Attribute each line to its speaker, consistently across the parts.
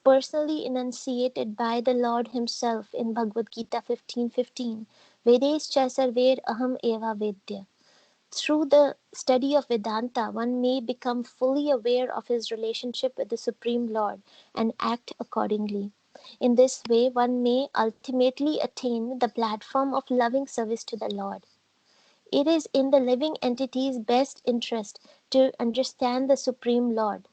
Speaker 1: personally enunciated by the Lord himself in Bhagavad-Gita 15:15. Vedes cha sarver aham eva vedya. Through the study of Vedanta, one may become fully aware of his relationship with the Supreme Lord and act accordingly. In this way, one may ultimately attain the platform of loving service to the Lord. It is in the living entity's best interest to understand the Supreme Lord.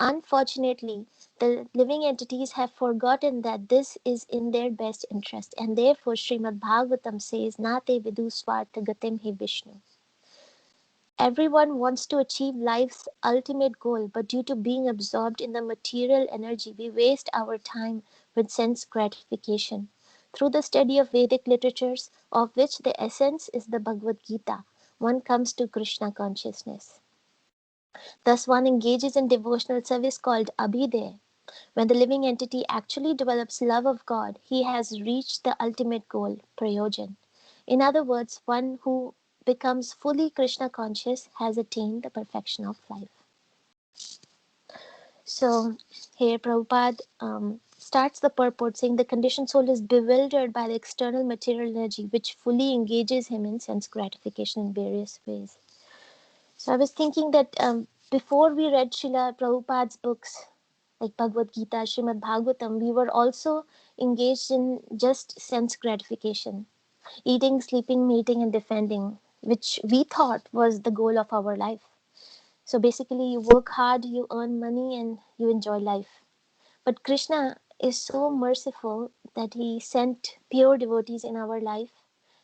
Speaker 1: Unfortunately, the living entities have forgotten that this is in their best interest, and therefore Srimad Bhagavatam says, Nate vidu swartha gatim he Vishnu. Everyone wants to achieve life's ultimate goal, but due to being absorbed in the material energy, we waste our time with sense gratification. Through the study of Vedic literatures, of which the essence is the Bhagavad-Gita, one comes to Krishna consciousness. Thus, one engages in devotional service called Abhidaya. When the living entity actually develops love of God, he has reached the ultimate goal, Prayojan. In other words, one who becomes fully Krishna conscious has attained the perfection of life. So here Prabhupada starts the purport saying the conditioned soul is bewildered by the external material energy which fully engages him in sense gratification in various ways. So I was thinking that before we read Srila Prabhupada's books like Bhagavad Gita, Srimad Bhagavatam, we were also engaged in just sense gratification, eating, sleeping, mating, and defending, which we thought was the goal of our life. So basically, you work hard, you earn money, and you enjoy life. But Krishna is so merciful that he sent pure devotees in our life.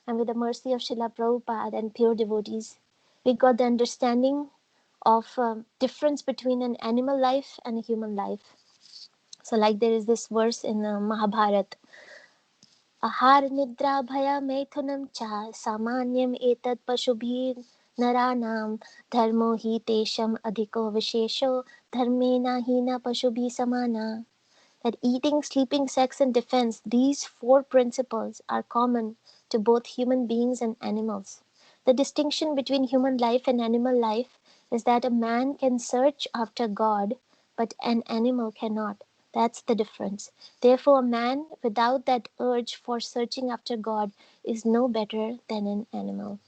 Speaker 1: And with the mercy of Srila Prabhupada and pure devotees, we got the understanding of difference between an animal life and a human life. So like there is this verse in Mahabharata, Ahar nidra bhaya methunam cha samanyam etad pashubhir naranam dharmo hi tesham adhiko vishesho dharmena hina pashubhi samana. That eating, sleeping, sex, and defense, these four principles are common to both human beings and animals. The distinction between human life and animal life is that a man can search after God, but an animal cannot. That's the difference. Therefore, a man without that urge for searching after God is no better than an animal.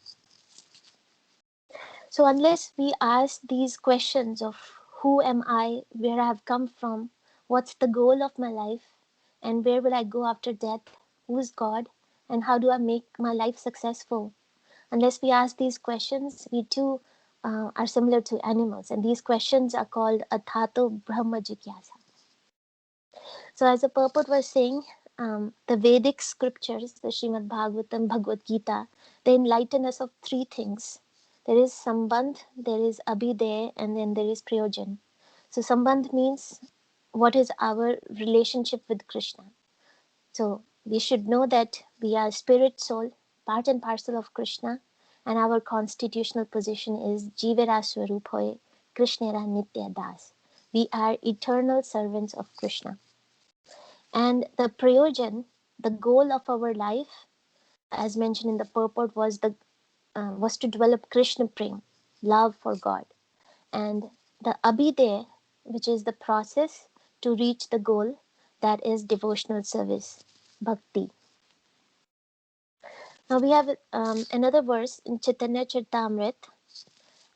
Speaker 1: So, unless we ask these questions of who am I, where I have come from, what's the goal of my life, and where will I go after death, who is God, and how do I make my life successful? Unless we ask these questions, we too are similar to animals, and these questions are called Athato Brahma Jigyasa. So, as the purport was saying, the Vedic scriptures, the Srimad Bhagavatam, Bhagavad Gita, they enlighten us of three things. There is Sambandh, there is Abhidaya, and then there is Prayojan. So, Sambandh means what is our relationship with Krishna. So, we should know that we are spirit soul, part and parcel of Krishna, and our constitutional position is Jivera Swarup Hoye, Krishnera Nitya Das. We are eternal servants of Krishna. And the prayojan, the goal of our life, as mentioned in the purport, was to develop Krishna Prem, love for God, and the abhidaya, which is the process to reach the goal, that is devotional service, bhakti. Now we have another verse in Chaitanya Charitamrita,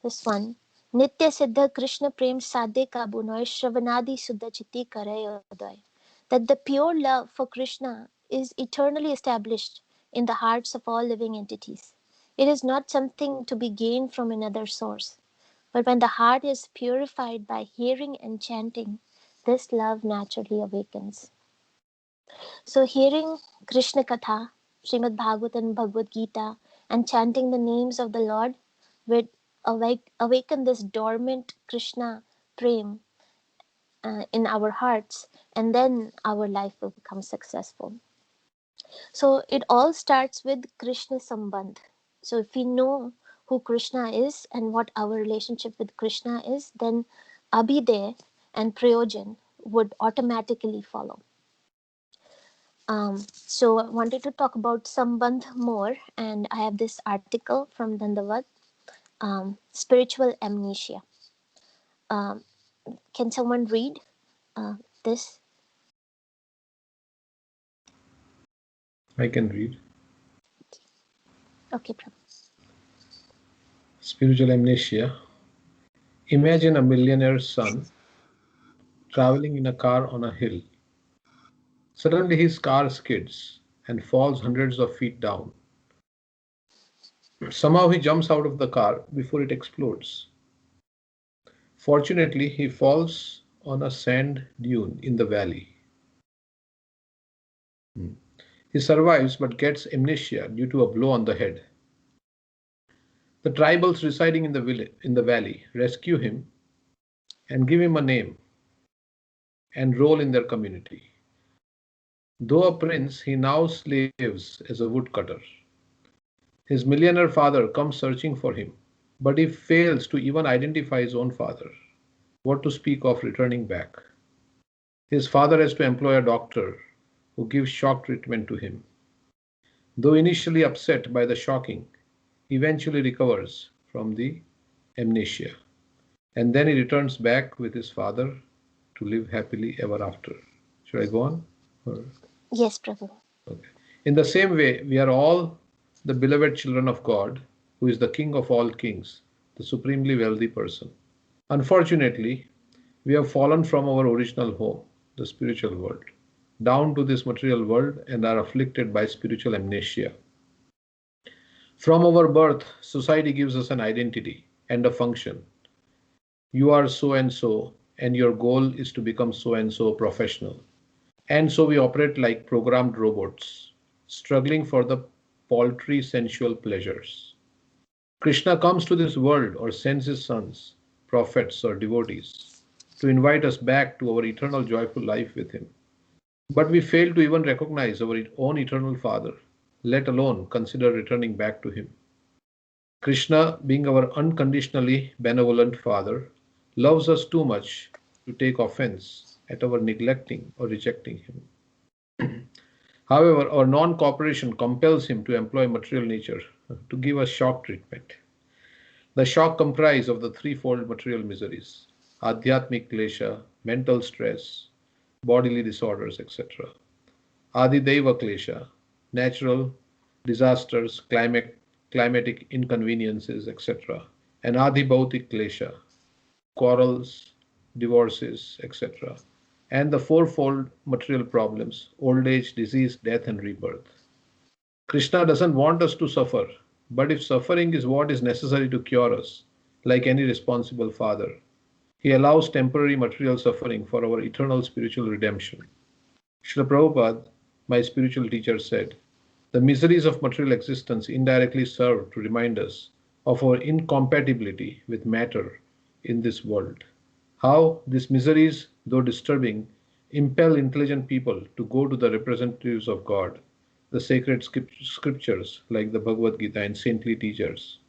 Speaker 1: this one. Nitya Siddha Krishna Prem Sadhe Kabunoy Shravanadi Suddha Chitti Karayodoy. That the pure love for Krishna is eternally established in the hearts of all living entities. It is not something to be gained from another source. But when the heart is purified by hearing and chanting, this love naturally awakens. So, hearing Krishna Katha, Srimad Bhagavatam, Bhagavad Gita, and chanting the names of the Lord would awaken this dormant Krishna prem in our hearts, and then our life will become successful. So, it all starts with Krishna Sambandh. So, if we know who Krishna is and what our relationship with Krishna is, then Abhidaya and Prayojan would automatically follow. So I wanted to talk about Sambandh more, and I have this article from Dandavad, Spiritual Amnesia. Um, can someone read this?
Speaker 2: I can read.
Speaker 1: Okay, Prabhu.
Speaker 2: Spiritual amnesia. Imagine a millionaire's son traveling in a car on a hill. Suddenly his car skids and falls hundreds of feet down. Somehow he jumps out of the car before it explodes. Fortunately, he falls on a sand dune in the valley. He survives but gets amnesia due to a blow on the head. The tribals residing in the valley rescue him and give him a name and role in their community. Though a prince, he now slaves as a woodcutter. His millionaire father comes searching for him, but he fails to even identify his own father. What to speak of returning back? His father has to employ a doctor who gives shock treatment to him. Though initially upset by the shocking, he eventually recovers from the amnesia. And then he returns back with his father to live happily ever after. Should I go on? Or-
Speaker 1: Yes, Prabhu.
Speaker 2: Okay. In the same way, we are all the beloved children of God, who is the King of all kings, the supremely wealthy person. Unfortunately, we have fallen from our original home, the spiritual world, down to this material world and are afflicted by spiritual amnesia. From our birth, society gives us an identity and a function. You are so, and your goal is to become so and so professional. And so we operate like programmed robots, struggling for the paltry sensual pleasures. Krishna comes to this world or sends his sons, prophets, or devotees to invite us back to our eternal joyful life with him. But we fail to even recognize our own eternal Father, let alone consider returning back to him. Krishna, being our unconditionally benevolent Father, loves us too much to take offense at our neglecting or rejecting him. However, our non cooperation compels him to employ material nature to give us shock treatment. The shock comprise of the threefold material miseries: adhyatmic klesha, mental stress, bodily disorders, etc. Adideva klesha, natural disasters, climatic inconveniences, etc. And adhibhautik klesha, quarrels, divorces, etc. And the fourfold material problems: old age, disease, death, and rebirth. Krishna doesn't want us to suffer, but if suffering is what is necessary to cure us, like any responsible father, he allows temporary material suffering for our eternal spiritual redemption. Srila Prabhupada, my spiritual teacher, said, the miseries of material existence indirectly serve to remind us of our incompatibility with matter in this world. How these miseries, though disturbing, impel intelligent people to go to the representatives of God, the sacred scriptures like the Bhagavad-Gita and saintly teachers.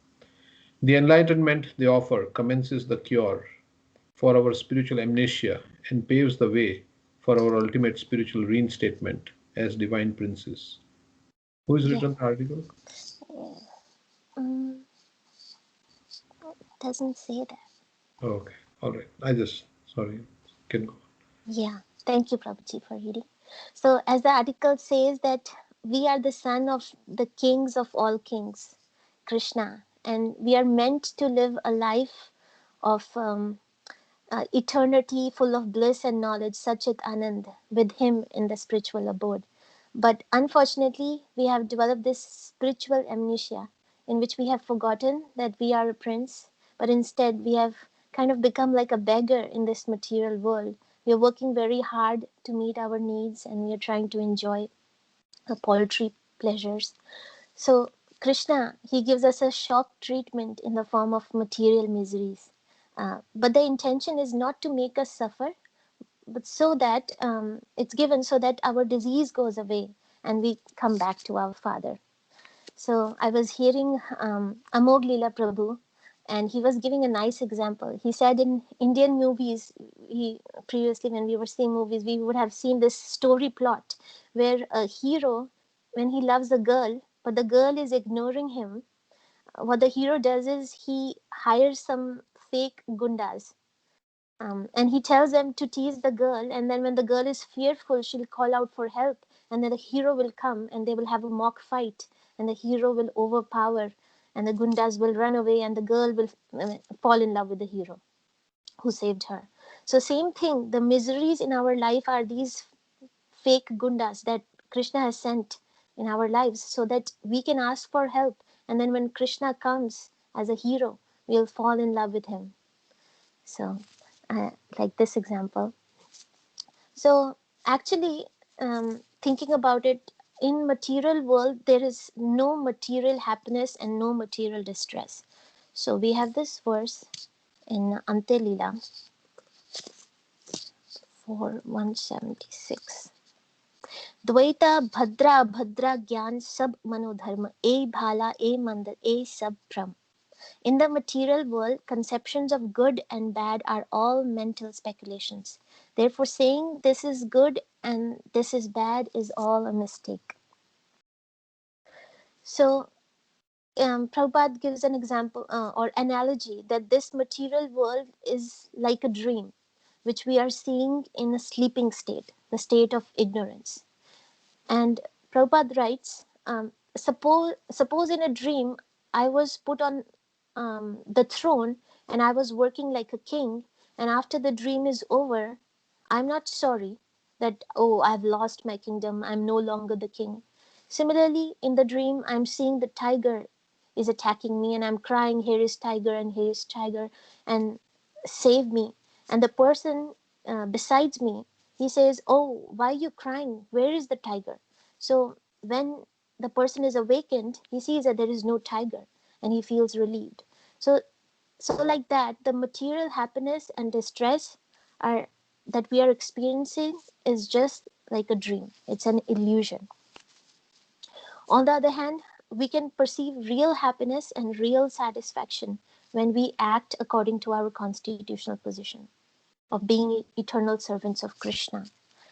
Speaker 2: The enlightenment they offer commences the cure for our spiritual amnesia and paves the way for our ultimate spiritual reinstatement as divine princes. Who has
Speaker 1: Yeah.
Speaker 2: written the article?
Speaker 1: Mm, doesn't say that.
Speaker 2: Oh, okay, all right. Sorry, can go.
Speaker 1: Yeah. Thank you, Prabhuji, for reading. So, as the article says, that we are the son of the kings of all kings, Krishna, and we are meant to live a life of eternity full of bliss and knowledge, Sachit Anand, with him in the spiritual abode. But unfortunately, we have developed this spiritual amnesia in which we have forgotten that we are a prince, but instead we have kind of become like a beggar in this material world. We are working very hard to meet our needs and we are trying to enjoy the paltry pleasures. So, Krishna, he gives us a shock treatment in the form of material miseries. But the intention is not to make us suffer, but so that it's given so that our disease goes away and we come back to our Father. So I was hearing Amog Leela Prabhu, and he was giving a nice example. He said in Indian movies, he previously when we were seeing movies, we would have seen this story plot where a hero, when he loves a girl, but the girl is ignoring him, what the hero does is he hires some fake gundas And he tells them to tease the girl, and then when the girl is fearful, she'll call out for help, and then the hero will come and they will have a mock fight, and the hero will overpower, and the gundas will run away, and the girl will fall in love with the hero who saved her. So same thing, the miseries in our life are these fake gundas that Krishna has sent in our lives so that we can ask for help, and then when Krishna comes as a hero, we'll fall in love with him. So like this example. So actually, thinking about it, in material world there is no material happiness and no material distress. So we have this verse in Antilila 4:176. Dvaita भद्रा भद्रा ज्ञान सब मनोधर्म ए bhala ए मंद ए सब भ्रम. In the material world, conceptions of good and bad are all mental speculations. Therefore, saying this is good and this is bad is all a mistake. So, Prabhupada gives an example or analogy that this material world is like a dream, which we are seeing in a sleeping state, the state of ignorance. And Prabhupada writes, suppose in a dream I was put on the throne and I was working like a king, and after the dream is over, I'm not sorry that, oh, I've lost my kingdom, I'm no longer the king. Similarly, in the dream, I'm seeing the tiger is attacking me and I'm crying, here is tiger and here is tiger, and save me. And the person besides me, he says, oh, why are you crying? Where is the tiger? So when the person is awakened, he sees that there is no tiger and he feels relieved. So like that, the material happiness and distress are that we are experiencing is just like a dream. It's an illusion. On the other hand, we can perceive real happiness and real satisfaction when we act according to our constitutional position of being eternal servants of Krishna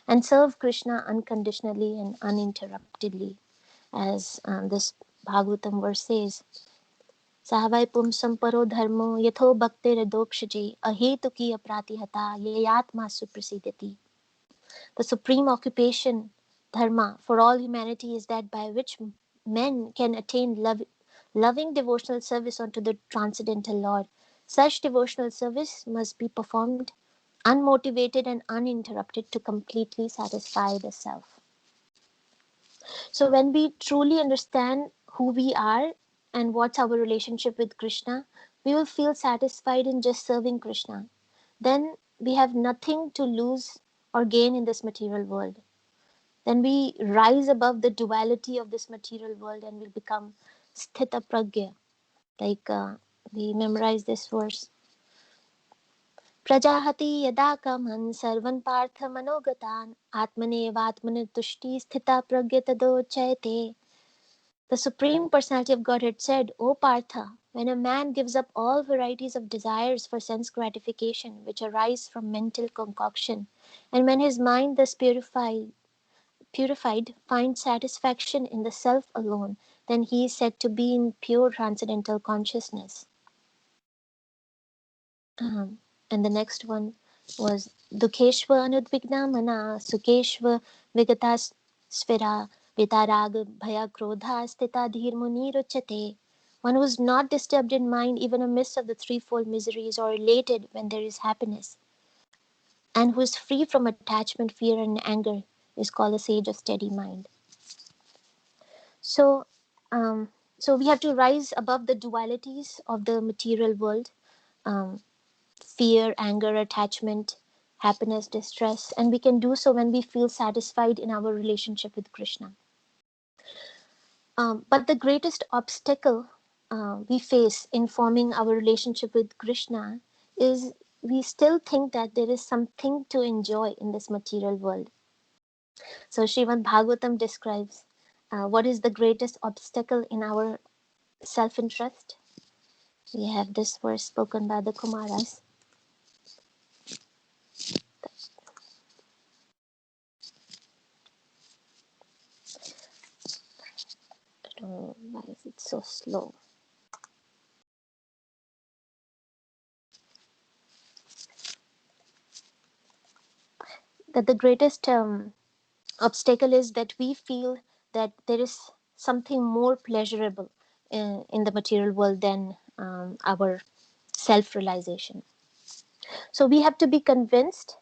Speaker 1: and serve Krishna unconditionally and uninterruptedly, as this Bhagavatam verse says. Savai pumsam paro dharmo yatho bhaktir dokshje ahetuki apratihata yayatma suprasidati. The supreme occupation, dharma, for all humanity is that by which men can attain loving devotional service unto the transcendental Lord. Such devotional service must be performed unmotivated and uninterrupted to completely satisfy the self. So when we truly understand who we are and what's our relationship with Krishna, we will feel satisfied in just serving Krishna. Then we have nothing to lose or gain in this material world. Then we rise above the duality of this material world and will become sthita pragya. Like we memorize this verse. प्रजाहति यदा common servant Partha मनोगतान् आत्मनेवात्मनिर्तुष्टि स्थिता प्रज्ञ तदोच्यते. The Supreme Personality of Godhead said, O Partha, when a man gives up all varieties of desires for sense gratification which arise from mental concoction, and when his mind thus purified finds satisfaction in the self alone, then he is said to be in pure transcendental consciousness. And the next one was Dukheshva Anudvigna Mana Sukheshva Vigatas Svira Vitarag Bhaya Krodha Stita Dhir Muni Ruchate. One who is not disturbed in mind even amidst of the threefold miseries or elated when there is happiness, and who is free from attachment, fear, and anger is called a sage of steady mind. So, so we have to rise above the dualities of the material world. Fear, anger, attachment, happiness, distress, and we can do so when we feel satisfied in our relationship with Krishna. But the greatest obstacle we face in forming our relationship with Krishna is we still think that there is something to enjoy in this material world. So Srimad Bhagavatam describes what is the greatest obstacle in our self-interest. We have this verse spoken by the Kumaras. I don't know why is it so slow. that the greatest obstacle is that we feel that there is something more pleasurable in the material world than our self realization. So we have to be convinced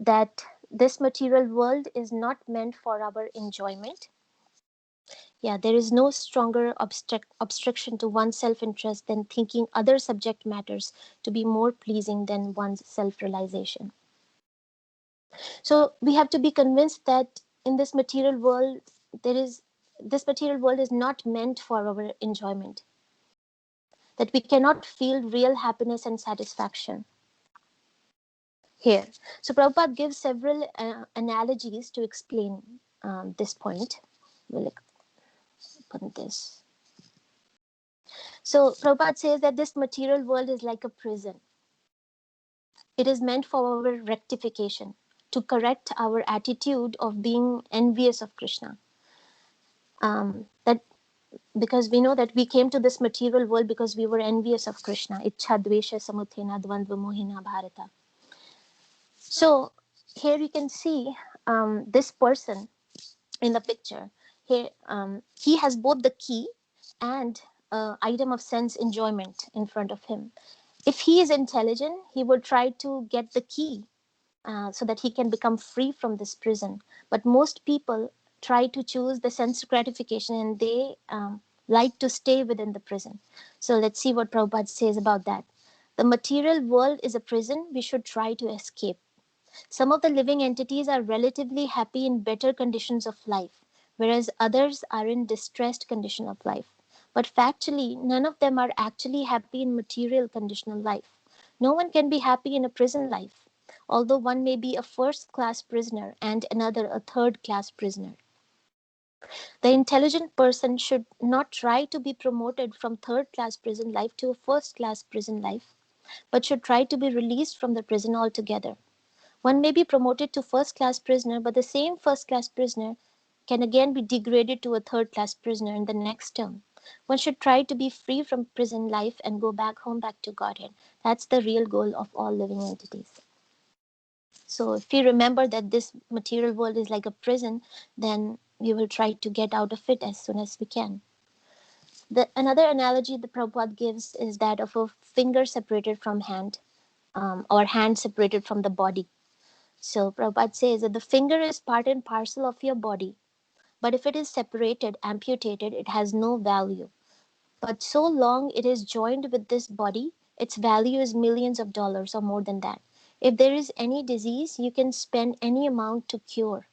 Speaker 1: that this material world is not meant for our enjoyment. Yeah, there is no stronger obstruction to one's self interest than thinking other subject matters to be more pleasing than one's self realization. So we have to be convinced that in this material world, there is this material world is not meant for our enjoyment, that we cannot feel real happiness and satisfaction here. So Prabhupada gives several analogies to explain this point. We'll open this. So Prabhupada says that this material world is like a prison. It is meant for our rectification, to correct our attitude of being envious of Krishna. That because we know that we came to this material world because we were envious of Krishna. Ichha dvesha samuthena dvandva mohina bharata. So here you can see this person in the picture. Here he has both the key and item of sense enjoyment in front of him. If he is intelligent, he would try to get the key so that he can become free from this prison. But most people try to choose the sense gratification, and they like to stay within the prison. So let's see what Prabhupada says about that. The material world is a prison we should try to escape. Some of the living entities are relatively happy in better conditions of life, whereas others are in distressed condition of life. But factually, none of them are actually happy in material conditional life. No one can be happy in a prison life, although one may be a first class prisoner and another a third class prisoner. The intelligent person should not try to be promoted from third class prison life to a first class prison life, but should try to be released from the prison altogether. One may be promoted to first class prisoner, but the same first class prisoner can again be degraded to a third class prisoner in the next term. One should try to be free from prison life and go back home, back to Godhead. That's the real goal of all living entities. So if we remember that this material world is like a prison, then we will try to get out of it as soon as we can. Another analogy the Prabhupada gives is that of a finger separated from hand, or hand separated from the body. So Prabhupada says that the finger is part and parcel of your body, but if it is separated, amputated, it has no value. But so long it is joined with this body, its value is millions of dollars or more than that. If there is any disease, you can spend any amount to cure.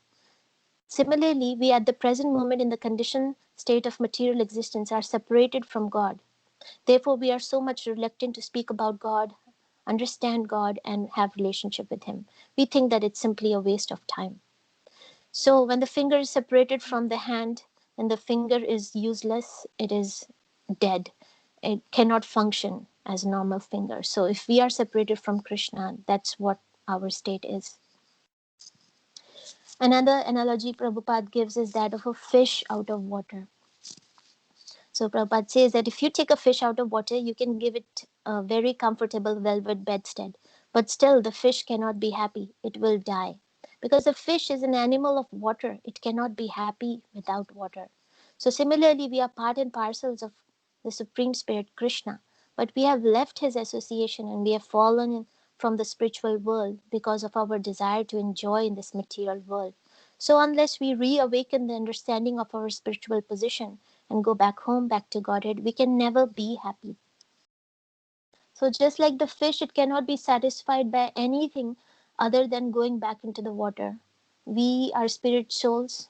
Speaker 1: Similarly, we at the present moment in the conditioned state of material existence are separated from God. Therefore, we are so much reluctant to speak about God, understand God, and have relationship with Him. We think that it's simply a waste of time. So when the finger is separated from the hand, then the finger is useless, it is dead. It cannot function as a normal finger. So if we are separated from Krishna, that's what our state is. Another analogy Prabhupada gives is that of a fish out of water. So Prabhupada says that if you take a fish out of water, you can give it a very comfortable velvet bedstead. But still, the fish cannot be happy. It will die. Because the fish is an animal of water. It cannot be happy without water. So similarly, we are part and parcels of the Supreme Spirit, Krishna. But we have left his association and we have fallen from the spiritual world because of our desire to enjoy in this material world. So unless we reawaken the understanding of our spiritual position and go back home, back to Godhead, we can never be happy. So just like the fish, it cannot be satisfied by anything other than going back into the water. We are spirit souls.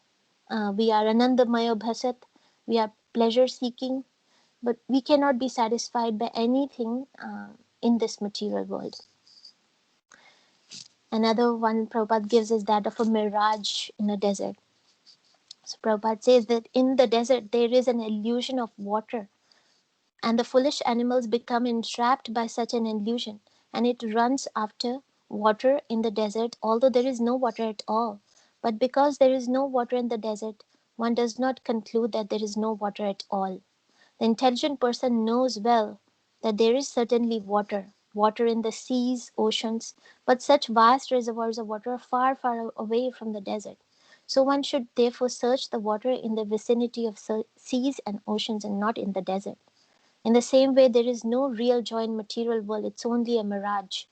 Speaker 1: We are Anandamaya Bhasat. We are pleasure seeking, but we cannot be satisfied by anything in this material world. Another one Prabhupada gives is that of a mirage in a desert. So Prabhupada says that in the desert there is an illusion of water, and the foolish animals become entrapped by such an illusion, and it runs after water in the desert, although there is no water at all. But because there is no water in the desert, one does not conclude that there is no water at all. The intelligent person knows well that there is certainly water, water in the seas, oceans, but such vast reservoirs of water are far, far away from the desert. So one should therefore search the water in the vicinity of seas and oceans and not in the desert. In the same way, there is no real joy in material world, it's only a mirage.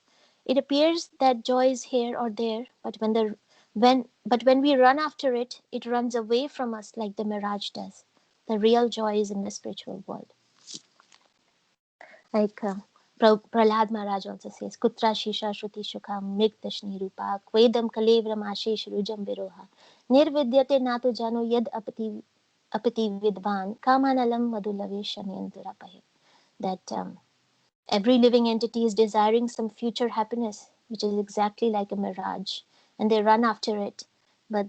Speaker 1: It appears that joy is here or there, but when we run after it, it runs away from us like the mirage does. The real joy is in the spiritual world. Like Prahlad Maharaj also says, Kutra Shisha Shruti Shukha Mrigdashni Rupa Kvedam Kalevram Ashish Rujam Viroha Nirvidyate Natu Jano Yad Apati Vidvan Kamanalam Madhulavesh Shanyandrapahe. That every living entity is desiring some future happiness, which is exactly like a mirage, and they run after it, but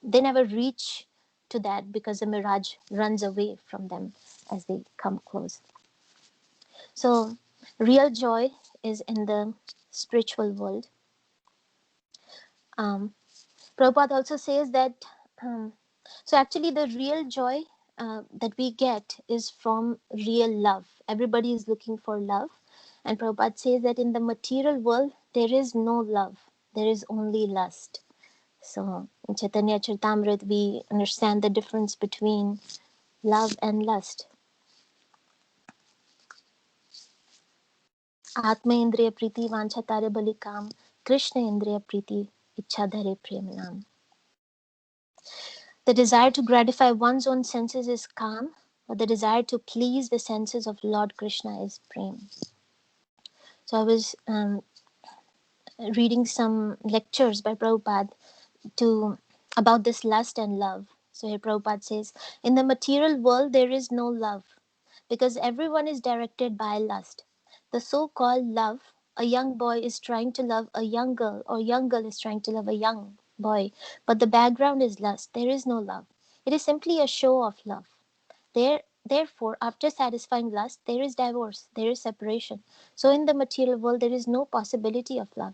Speaker 1: they never reach to that because the mirage runs away from them as they come close. So, real joy is in the spiritual world. Um, Prabhupada also says that, so actually, the real joy that we get is from real love. Everybody is looking for love. And Prabhupada says that in the material world, there is no love, there is only lust. So, in Chaitanya Charitamrita, we understand the difference between love and lust. आत्म इंद्रिय प्रीति वांछा तारे बलि काम कृष्ण इंद्रिय प्रीति इच्छा धरे प्रेम नाम. The desire to gratify one's own senses is calm, but the desire to please the senses of Lord Krishna is prem. So I was reading some lectures by Prabhupada about this lust and love. So here Prabhupada says, in the material world there is no love, because everyone is directed by lust. The so-called love, a young boy is trying to love a young girl, or young girl is trying to love a young boy, but the background is lust. There is no love. It is simply a show of love. Therefore, after satisfying lust, there is divorce, there is separation. So in the material world, there is no possibility of love.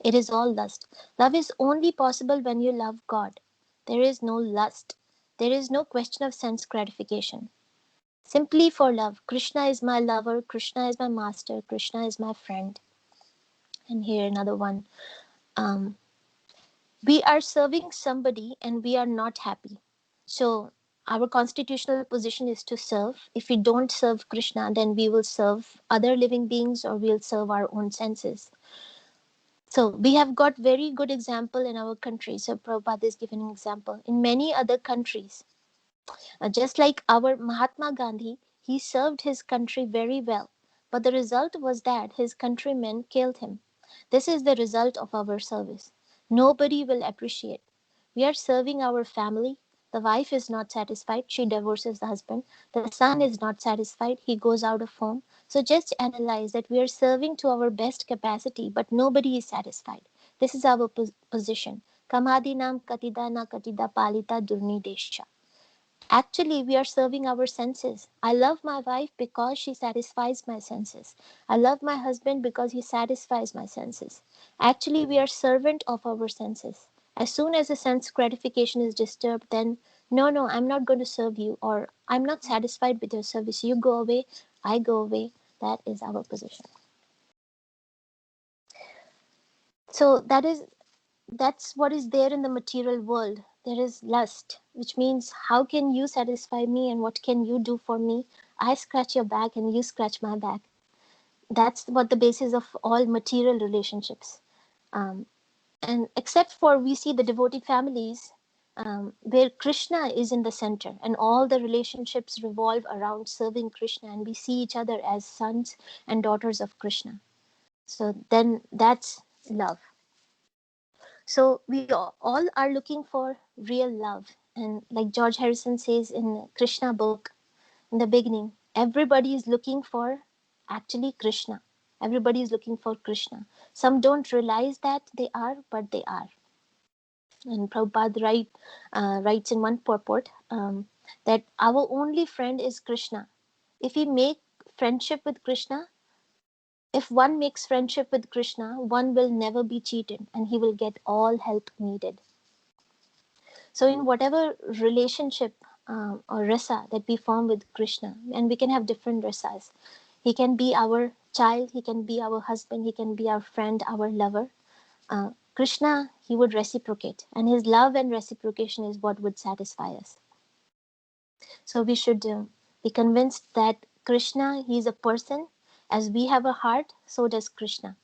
Speaker 1: It is all lust. Love is only possible when you love God. There is no lust. There is no question of sense gratification. Simply for love. Krishna is my lover, Krishna is my master, Krishna is my friend. And here another one. Um, we are serving somebody and we are not happy. So our constitutional position is to serve. If we don't serve Krishna, then we will serve other living beings or we'll serve our own senses. So we have got very good example in our country. So Prabhupada is giving an example. In many other countries, just like our Mahatma Gandhi, he served his country very well. But the result was that his countrymen killed him. This is the result of our service. Nobody will appreciate. We are serving our family. The wife is not satisfied, she divorces the husband. The son is not satisfied, he goes out of home. So just analyze that we are serving to our best capacity, but nobody is satisfied. This is our position. Kamadinam katida na katida palita durni desha. Actually, we are serving our senses. I love my wife because she satisfies my senses. I love my husband because he satisfies my senses. Actually, we are servant of our senses. As soon as the sense gratification is disturbed, then no, I'm not going to serve you, or I'm not satisfied with your service. You go away, I go away. That is our position. So that's what is there in the material world. There is lust, which means how can you satisfy me and what can you do for me? I scratch your back and you scratch my back. That's what the basis of all material relationships. And except for we see the devotee families where Krishna is in the center and all the relationships revolve around serving Krishna, and we see each other as sons and daughters of Krishna. So then that's love. So we all are looking for real love. And like George Harrison says in Krishna book, in the beginning, everybody is looking for actually Krishna. Everybody is looking for Krishna. Some don't realize that they are, but they are. And Prabhupada writes in one purport that our only friend is Krishna. If we make friendship with Krishna, if one makes friendship with Krishna, one will never be cheated and he will get all help needed. So in whatever relationship or rasa that we form with Krishna, and we can have different rasas, He can be our child, he can be our husband, he can be our friend, our lover. Krishna, he would reciprocate, and his love and reciprocation is what would satisfy us. So we should be convinced that Krishna, he is a person. As we have a heart, so does Krishna.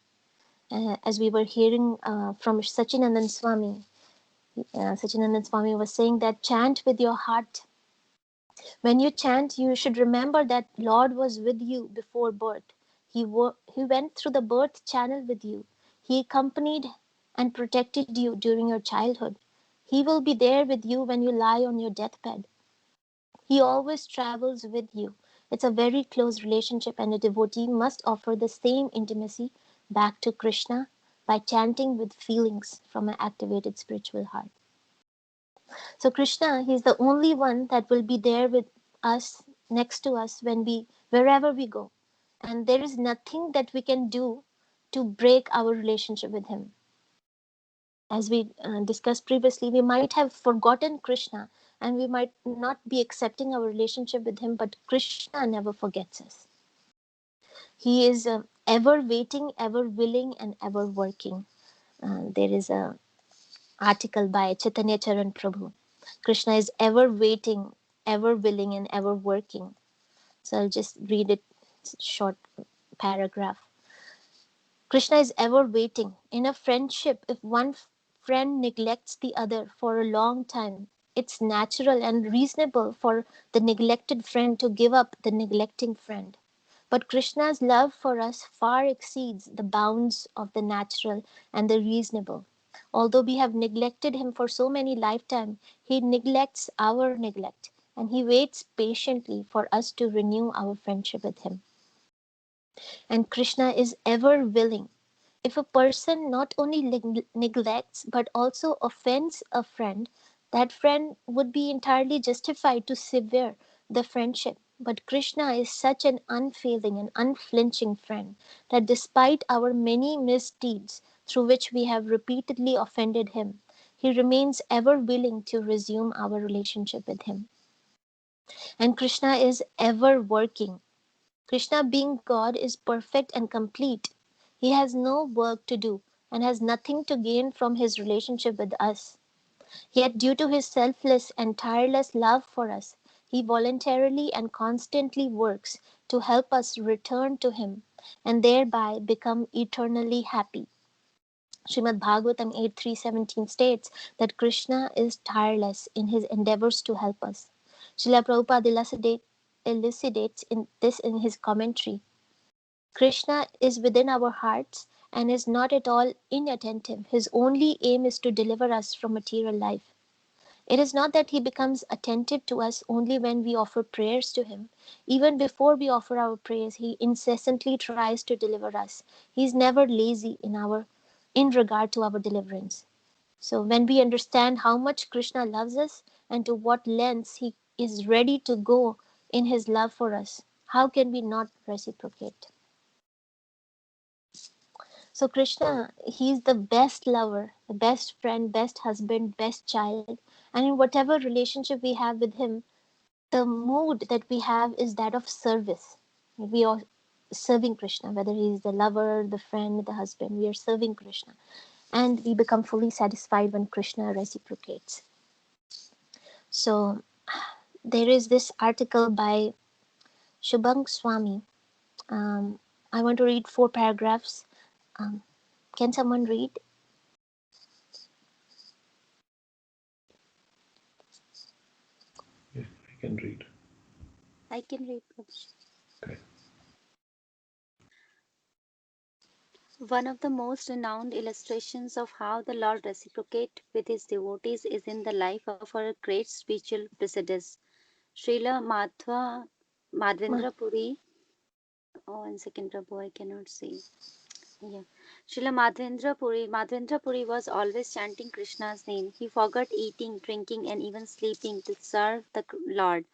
Speaker 1: As we were hearing from Sachinandan Swami, Sachinandan Swami was saying that chant with your heart. When you chant, you should remember that Lord was with you before birth. He went through the birth channel with you. He accompanied and protected you during your childhood. He will be there with you when you lie on your deathbed. He always travels with you. It's a very close relationship, and a devotee must offer the same intimacy back to Krishna by chanting with feelings from an activated spiritual heart. So Krishna, he's the only one that will be there with us, next to us wherever we go. And there is nothing that we can do to break our relationship with him. As we discussed previously, we might have forgotten Krishna and we might not be accepting our relationship with him, but Krishna never forgets us. He is ever waiting, ever willing, and ever working. There is a article by Chaitanya Charan Prabhu. Krishna is ever waiting, ever willing, and ever working. So I'll just read it, short paragraph. Krishna is ever waiting. In a friendship, if one friend neglects the other for a long time, it's natural and reasonable for the neglected friend to give up the neglecting friend. But Krishna's love for us far exceeds the bounds of the natural and the reasonable. Although we have neglected him for so many lifetimes, he neglects our neglect and he waits patiently for us to renew our friendship with him. And Krishna is ever willing. If a person not only neglects but also offends a friend, that friend would be entirely justified to sever the friendship. But Krishna is such an unfailing and unflinching friend that despite our many misdeeds through which we have repeatedly offended him, he remains ever willing to resume our relationship with him. And Krishna is ever working. Krishna, being God, is perfect and complete. He has no work to do and has nothing to gain from his relationship with us. Yet, due to his selfless and tireless love for us, he voluntarily and constantly works to help us return to him and thereby become eternally happy. Srimad Bhagavatam 8.3.17 states that Krishna is tireless in his endeavors to help us. Srila Prabhupada elucidates in his commentary. Krishna is within our hearts and is not at all inattentive. His only aim is to deliver us from material life. It is not that he becomes attentive to us only when we offer prayers to him. Even before we offer our prayers, he incessantly tries to deliver us. He is never lazy in regard to our deliverance. So when we understand how much Krishna loves us and to what lengths he is ready to go in his love for us, how can we not reciprocate? So Krishna, he's the best lover, the best friend, best husband, best child. And in whatever relationship we have with him, the mood that we have is that of service. We are serving Krishna, whether he's the lover, the friend, the husband, we are serving Krishna. And we become fully satisfied when Krishna reciprocates. So there is this article by Shubhang Swami. I want to read 4 paragraphs. Can someone read?
Speaker 2: Yeah, I can read.
Speaker 3: I can read, Prabhuji.
Speaker 2: Okay.
Speaker 3: One of the most renowned illustrations of how the Lord reciprocates with his devotees is in the life of our great spiritual predecessor, Srila Madhvendra Puri. Oh, 1 second, Prabhu, I cannot see. Yeah. Srila Madhvendra Puri was always chanting Krishna's name. He forgot eating, drinking, and even sleeping to serve the Lord.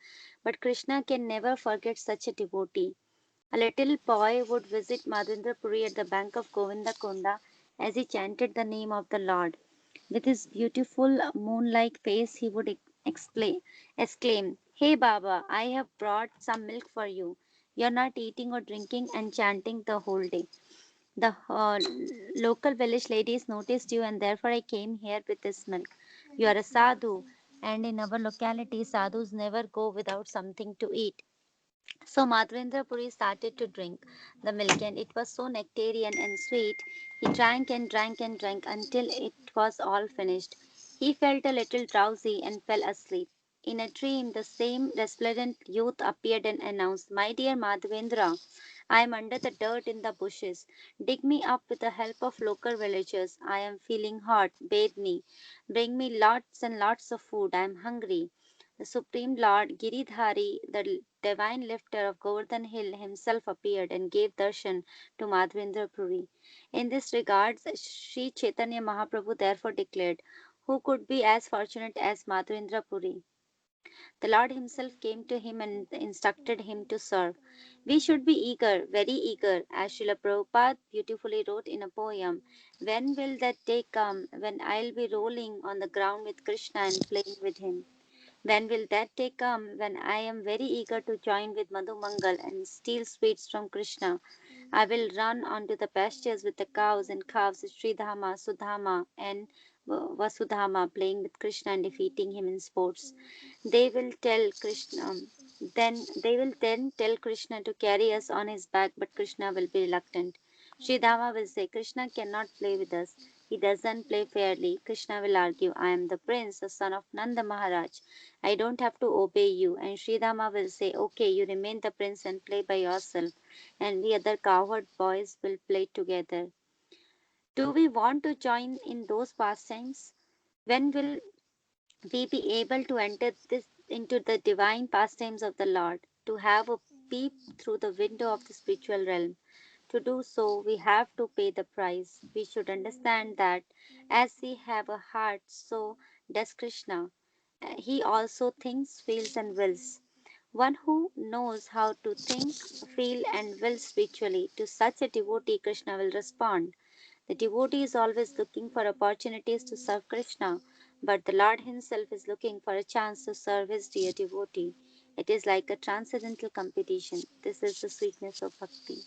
Speaker 3: But Krishna can never forget such a devotee. A little boy would visit Madhvendra Puri at the bank of Govinda Konda as he chanted the name of the Lord. With his beautiful moon-like face, he would exclaim, "Hey Baba, I have brought some milk for you." You're not eating or drinking and chanting the whole day. The local village ladies noticed you, and therefore I came here with this milk. You are a sadhu, and in our locality, sadhus never go without something to eat. So Madhavendra Puri started to drink the milk, and it was so nectarian and sweet. He drank and drank and drank until it was all finished. He felt a little drowsy and fell asleep. In a dream, the same resplendent youth appeared and announced, "My dear Madhavendra, I am under the dirt in the bushes. Dig me up with the help of local villagers. I am feeling hot. Bathe me. Bring me lots and lots of food. I am hungry." The Supreme Lord Giridhari, the divine lifter of Govardhan Hill, himself appeared and gave darshan to Madhavendra Puri. In this regard, Sri Chaitanya Mahaprabhu therefore declared, "Who could be as fortunate as Madhavendra Puri?" The Lord Himself came to him and instructed him to serve. We should be eager, very eager, as Srila Prabhupada beautifully wrote in a poem. When will that day come when I'll be rolling on the ground with Krishna and playing with him? When will that day come when I am very eager to join with Madhu Mangal and steal sweets from Krishna? I will run onto the pastures with the cows and calves with Sridhama, Sudama, and Vasudhama, playing with Krishna and defeating him in sports. They will tell Krishna, they will then tell Krishna to carry us on his back, but Krishna will be reluctant. Sridhama will say, "Krishna cannot play with us. He doesn't play fairly." Krishna will argue, "I am the prince, the son of Nanda Maharaj. I don't have to obey you." And Sridhama will say, "Okay, you remain the prince and play by yourself, and we other cowherd boys will play together." Do we want to join in those pastimes? When will we be able to enter this into the divine pastimes of the Lord, to have a peep through the window of the spiritual realm? To do so, we have to pay the price. We should understand that as we have a heart, so does Krishna. He also thinks, feels, and wills. One who knows how to think, feel, and will spiritually, to such a devotee, Krishna will respond. The devotee is always looking for opportunities to serve Krishna, but the Lord Himself is looking for a chance to serve His dear devotee. It is like a transcendental competition. This is the sweetness of bhakti.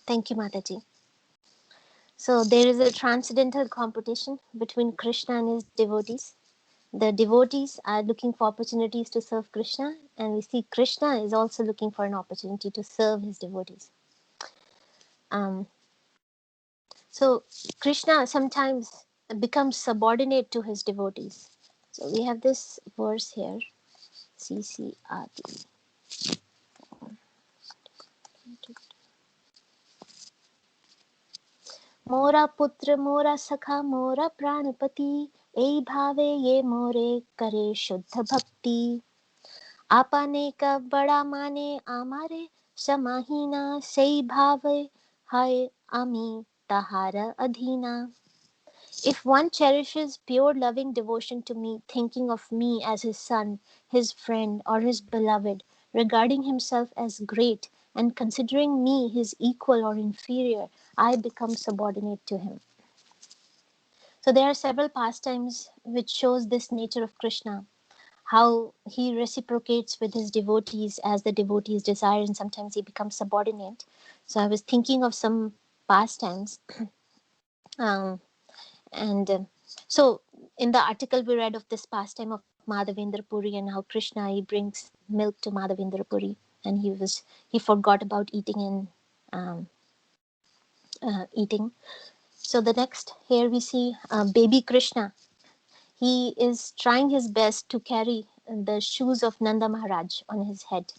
Speaker 1: Thank you, Mataji. So there is a transcendental competition between Krishna and his devotees. The devotees are looking for opportunities to serve Krishna, and we see Krishna is also looking for an opportunity to serve his devotees. Um, so Krishna sometimes becomes subordinate to his devotees. So we have this verse here, CCRT. मोरा पुत्र मोरा सखा मोरा प्राणपति ए भावे ये मोरे करे शुद्ध भक्ति आपने का बड़ा माने आमारे समाहीना सही भावे हाय आमी तहारा अधीना. If one cherishes pure loving devotion to me, thinking of me as his son, his friend, or his beloved, regarding himself as great, and considering me his equal or inferior, I become subordinate to him. So there are several pastimes which shows this nature of Krishna, how he reciprocates with his devotees as the devotees desire, and sometimes he becomes subordinate. So I was thinking of some pastimes. Um, And so, in the article we read of this pastime of Madhavendra Puri and how Krishna he brings milk to Madhavendra Puri, and he forgot about eating and eating. So the next here we see baby Krishna. He is trying his best to carry the shoes of Nanda Maharaj on his head.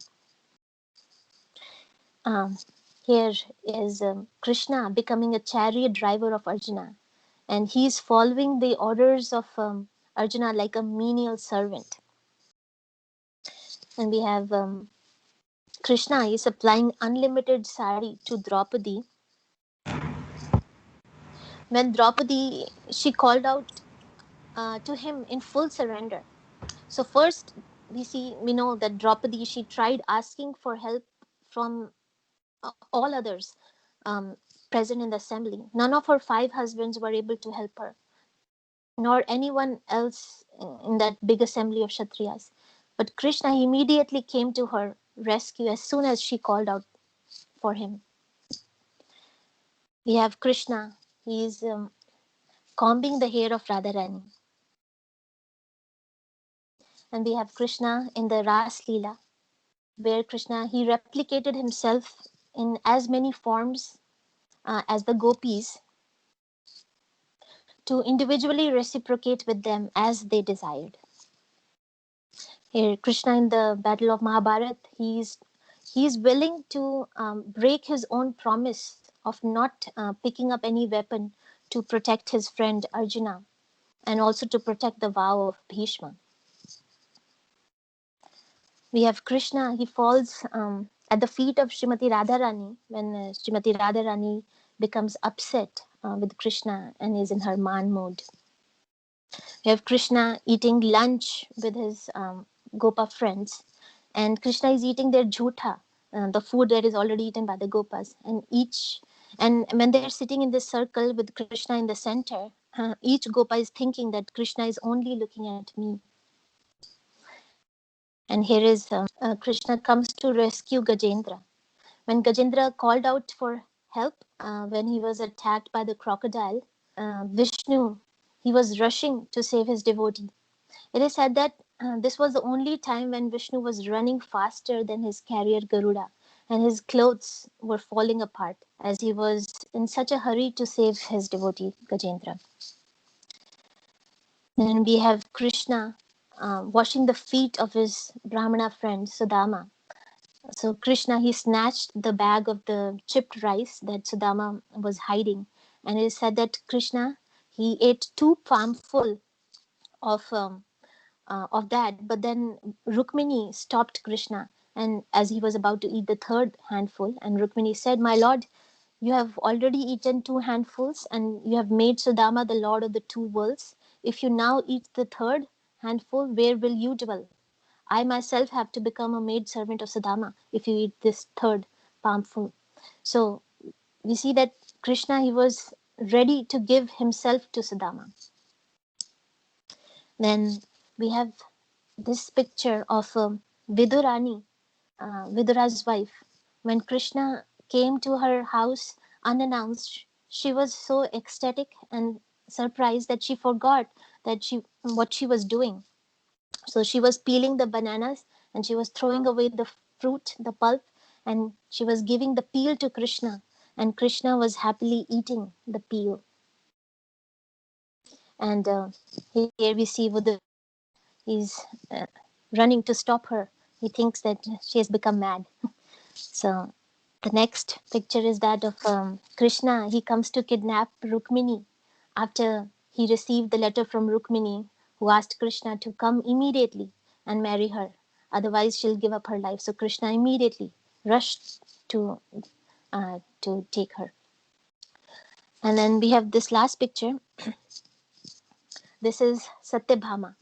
Speaker 1: Um, Here is Krishna becoming a chariot driver of Arjuna, and he is following the orders of Arjuna like a menial servant. And we have Krishna is supplying unlimited sari to Draupadi. When Draupadi, she called out to him in full surrender. So first we know that Draupadi, she tried asking for help from all others present in the assembly. None of her 5 husbands were able to help her, nor anyone else in that big assembly of Kshatriyas. But Krishna immediately came to her rescue as soon as she called out for him. We have Krishna. He is combing the hair of Radharani. And we have Krishna in the Ras Leela, where Krishna, he replicated himself in as many forms as the gopis to individually reciprocate with them as they desired. Here, Krishna in the battle of Mahabharat, he is willing to break his own promise of not picking up any weapon to protect his friend Arjuna and also to protect the vow of Bhishma. We have Krishna, he falls at the feet of Srimati Radharani when Srimati Radharani becomes upset with Krishna and is in her man mode. We have Krishna eating lunch with his Gopa friends, and Krishna is eating their jhutha, the food that is already eaten by the Gopas. And when they're sitting in this circle with Krishna in the center, each Gopa is thinking that Krishna is only looking at me. And here is Krishna comes to rescue Gajendra. When Gajendra called out for help when he was attacked by the crocodile, Vishnu, he was rushing to save his devotee. It is said that this was the only time when Vishnu was running faster than his carrier Garuda, and his clothes were falling apart as he was in such a hurry to save his devotee Gajendra. Then we have Krishna washing the feet of his Brahmana friend Sudama. So Krishna, he snatched the bag of the chipped rice that Sudama was hiding, and it is said that Krishna, he ate 2 palmful of that, but then Rukmini stopped Krishna, and as he was about to eat the 3rd handful, and Rukmini said, "My lord, you have already eaten 2 handfuls, and you have made Sudama the lord of the 2 worlds. If you now eat the 3rd handful, where will you dwell? I myself have to become a maid servant of Sudama if you eat this 3rd palmful." So we see that Krishna, he was ready to give himself to Sudama. Then we have this picture of Vidurani, Vidura's wife. When Krishna came to her house unannounced, she was so ecstatic and surprised that she forgot what she was doing. So she was peeling the bananas and she was throwing away the fruit, the pulp, and she was giving the peel to Krishna. And Krishna was happily eating the peel. And here we see Vidura, he's running to stop her. He thinks that she has become mad. So the next picture is that of Krishna. He comes to kidnap Rukmini after he received the letter from Rukmini, who asked Krishna to come immediately and marry her. Otherwise, she'll give up her life. So Krishna immediately rushed to take her. And then we have this last picture. This is Satyabhama.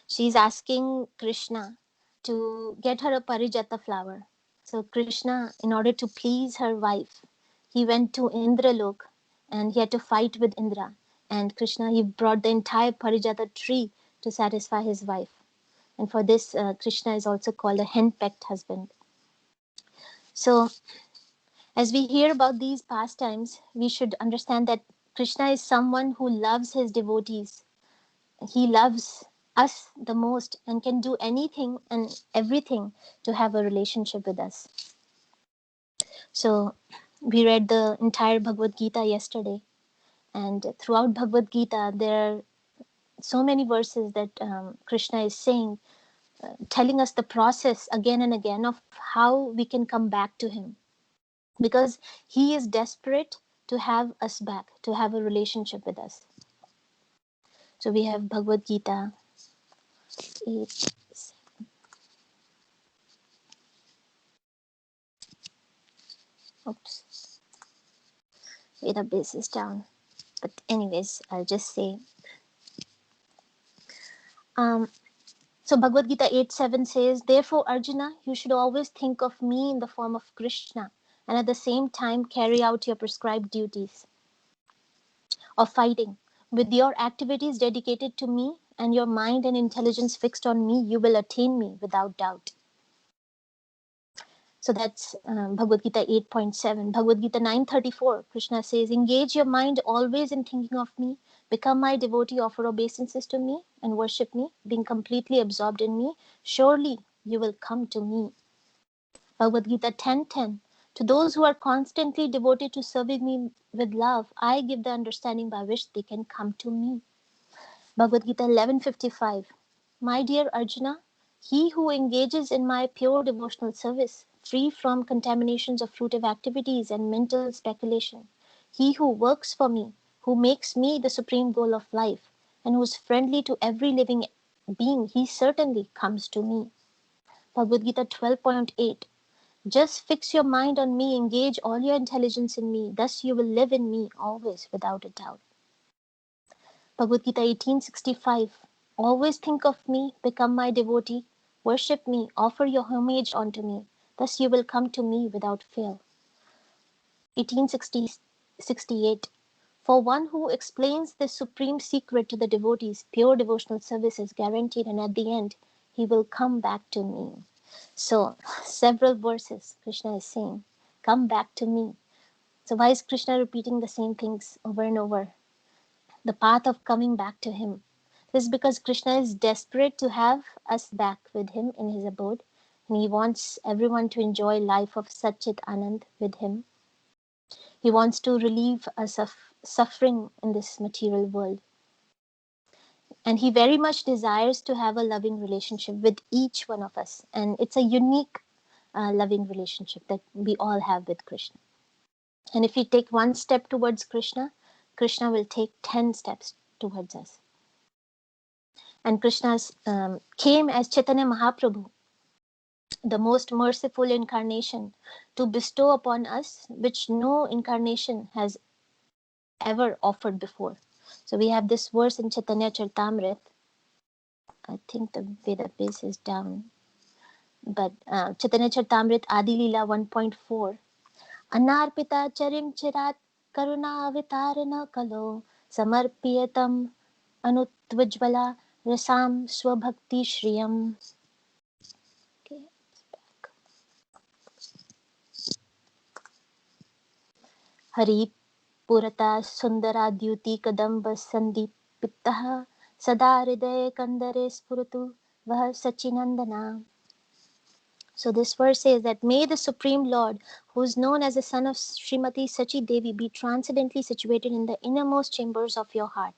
Speaker 1: She's asking Krishna to get her a parijata flower. So Krishna, in order to please her wife, he went to Indralok and he had to fight with Indra. And Krishna, he brought the entire parijata tree to satisfy his wife. And for this, Krishna is also called a henpecked husband. So as we hear about these pastimes, we should understand that Krishna is someone who loves his devotees. He loves us the most and can do anything and everything to have a relationship with us. So we read the entire Bhagavad-Gita yesterday, and throughout Bhagavad-Gita there are so many verses that Krishna is saying, telling us the process again and again of how we can come back to him, because he is desperate to have us back, to have a relationship with us. So we have Bhagavad-Gita 8. Oops, database is down. But anyways, I'll just say. Um, so Bhagavad Gita 8:7 says, "Therefore, Arjuna, you should always think of me in the form of Krishna, and at the same time carry out your prescribed duties of fighting. With your activities dedicated to me and your mind and intelligence fixed on me, you will attain me without doubt." So that's Bhagavad Gita 8.7. Bhagavad Gita 9.34, Krishna says, engage your mind always in thinking of me. Become my devotee, offer obeisances to me, and worship me, being completely absorbed in me. Surely you will come to me. Bhagavad Gita 10.10. To those who are constantly devoted to serving me with love, I give the understanding by which they can come to me. Bhagavad Gita 11.55. My dear Arjuna, he who engages in my pure devotional service, free from contaminations of fruitive activities and mental speculation, he who works for me, who makes me the supreme goal of life, and who is friendly to every living being, he certainly comes to me. Bhagavad Gita 12.8. Just fix your mind on me, engage all your intelligence in me, thus you will live in me always without a doubt. Bhagavad Gita 18.65. Always think of me, become my devotee, worship me, offer your homage unto me, thus you will come to me without fail. 1868. For one who explains this supreme secret to the devotees, pure devotional service is guaranteed, and at the end, he will come back to me. So, several verses, Krishna is saying, come back to me. So, why is Krishna repeating the same things over and over? The path of coming back to him. This is because Krishna is desperate to have us back with him in his abode, and he wants everyone to enjoy life of Satchit Anand with him. He wants to relieve us of suffering in this material world. And he very much desires to have a loving relationship with each one of us. And it's a unique loving relationship that we all have with Krishna. And if we take one step towards Krishna, Krishna will take 10 steps towards us. And Krishna came as Chaitanya Mahaprabhu, the most merciful incarnation, to bestow upon us which no incarnation has ever offered before. So we have this verse in Chaitanya Charitamrita. I think the Veda base is down. But Chaitanya Charitamrita Adi Leela 1.4. Anarpita charim chirat karuna avitarana kalo samarpiyatam anutvajvala rasam swabhakti shriyam. Okay, it's back. Hari Purata Sundara Dyuti Kadamba Sandipitaha Sada Hridaya Kandare Spuratu Vah Sachinandana. So this verse says that may the Supreme Lord, who is known as the son of Srimati Sachi Devi, be transcendently situated in the innermost chambers of your heart.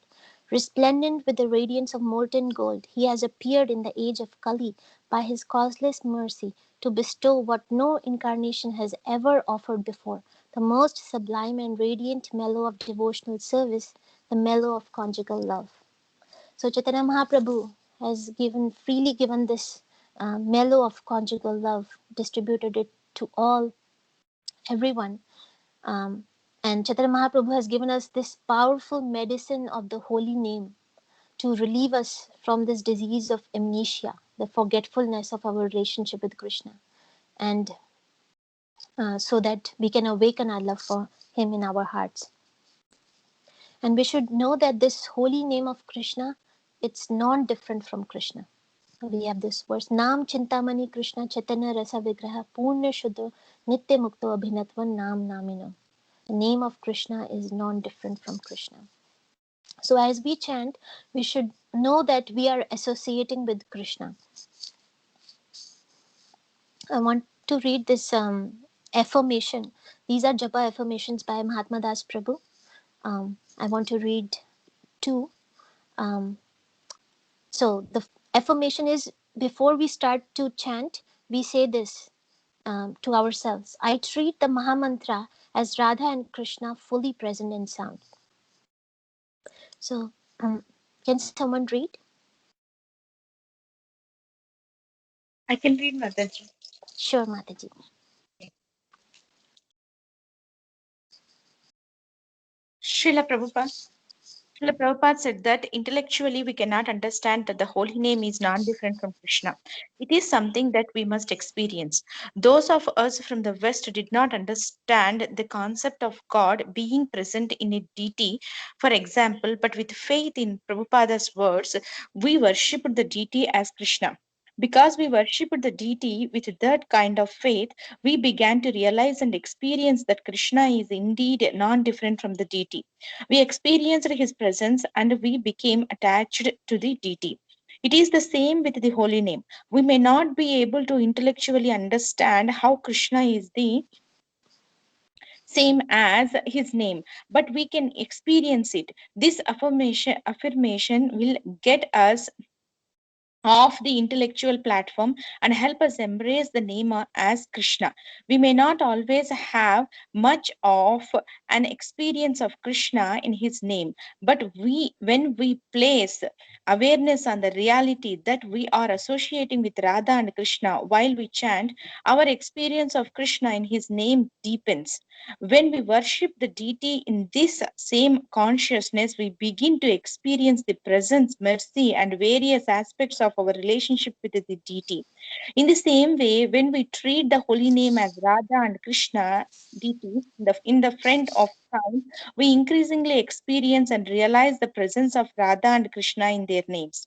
Speaker 1: Resplendent with the radiance of molten gold, he has appeared in the age of Kali by his causeless mercy to bestow what no incarnation has ever offered before, the most sublime and radiant mellow of devotional service, the mellow of conjugal love. So Chaitanya Mahaprabhu has freely given this mellow of conjugal love, distributed it to everyone. And Chaitanya Mahaprabhu has given us this powerful medicine of the holy name to relieve us from this disease of amnesia, the forgetfulness of our relationship with Krishna, and so that we can awaken our love for him in our hearts. And we should know that this holy name of Krishna, it's non-different from Krishna. We have this verse, Nam Chintamani Krishna Chaitanya Rasa Vigraha Purna Shuddha Nitya Mukto Abhinatvan Nam Namino. The name of Krishna is non-different from Krishna. So as we chant, we should know that we are associating with Krishna. I want to read this affirmation. These are japa affirmations by Mahatma Das Prabhu. I want to read two. So the affirmation is, before we start to chant, we say this to ourselves. I treat the Mahamantra as Radha and Krishna fully present in sound. So can someone read?
Speaker 4: I can read, Mataji.
Speaker 1: Sure, Mataji.
Speaker 4: Srila Prabhupada. Srila Prabhupada said that intellectually we cannot understand that the holy name is non-different from Krishna. It is something that we must experience. Those of us from the West did not understand the concept of God being present in a deity, for example, but with faith in Prabhupada's words, we worshipped the deity as Krishna. Because we worshipped the deity with that kind of faith, we began to realize and experience that Krishna is indeed non different from the deity. We experienced his presence and we became attached to the deity. It is the same with the holy name. We may not be able to intellectually understand how Krishna is the same as his name, but we can experience it. This affirmation will get us off the intellectual platform and help us embrace the name as Krishna. We may not always have much of an experience of Krishna in his name, but when we place awareness on the reality that we are associating with Radha and Krishna while we chant, our experience of Krishna in his name deepens. When we worship the deity in this same consciousness, we begin to experience the presence, mercy, and various aspects of our relationship with the deity. In the same way, when we treat the holy name as Radha and Krishna deities in the front of sound, we increasingly experience and realize the presence of Radha and Krishna in their names.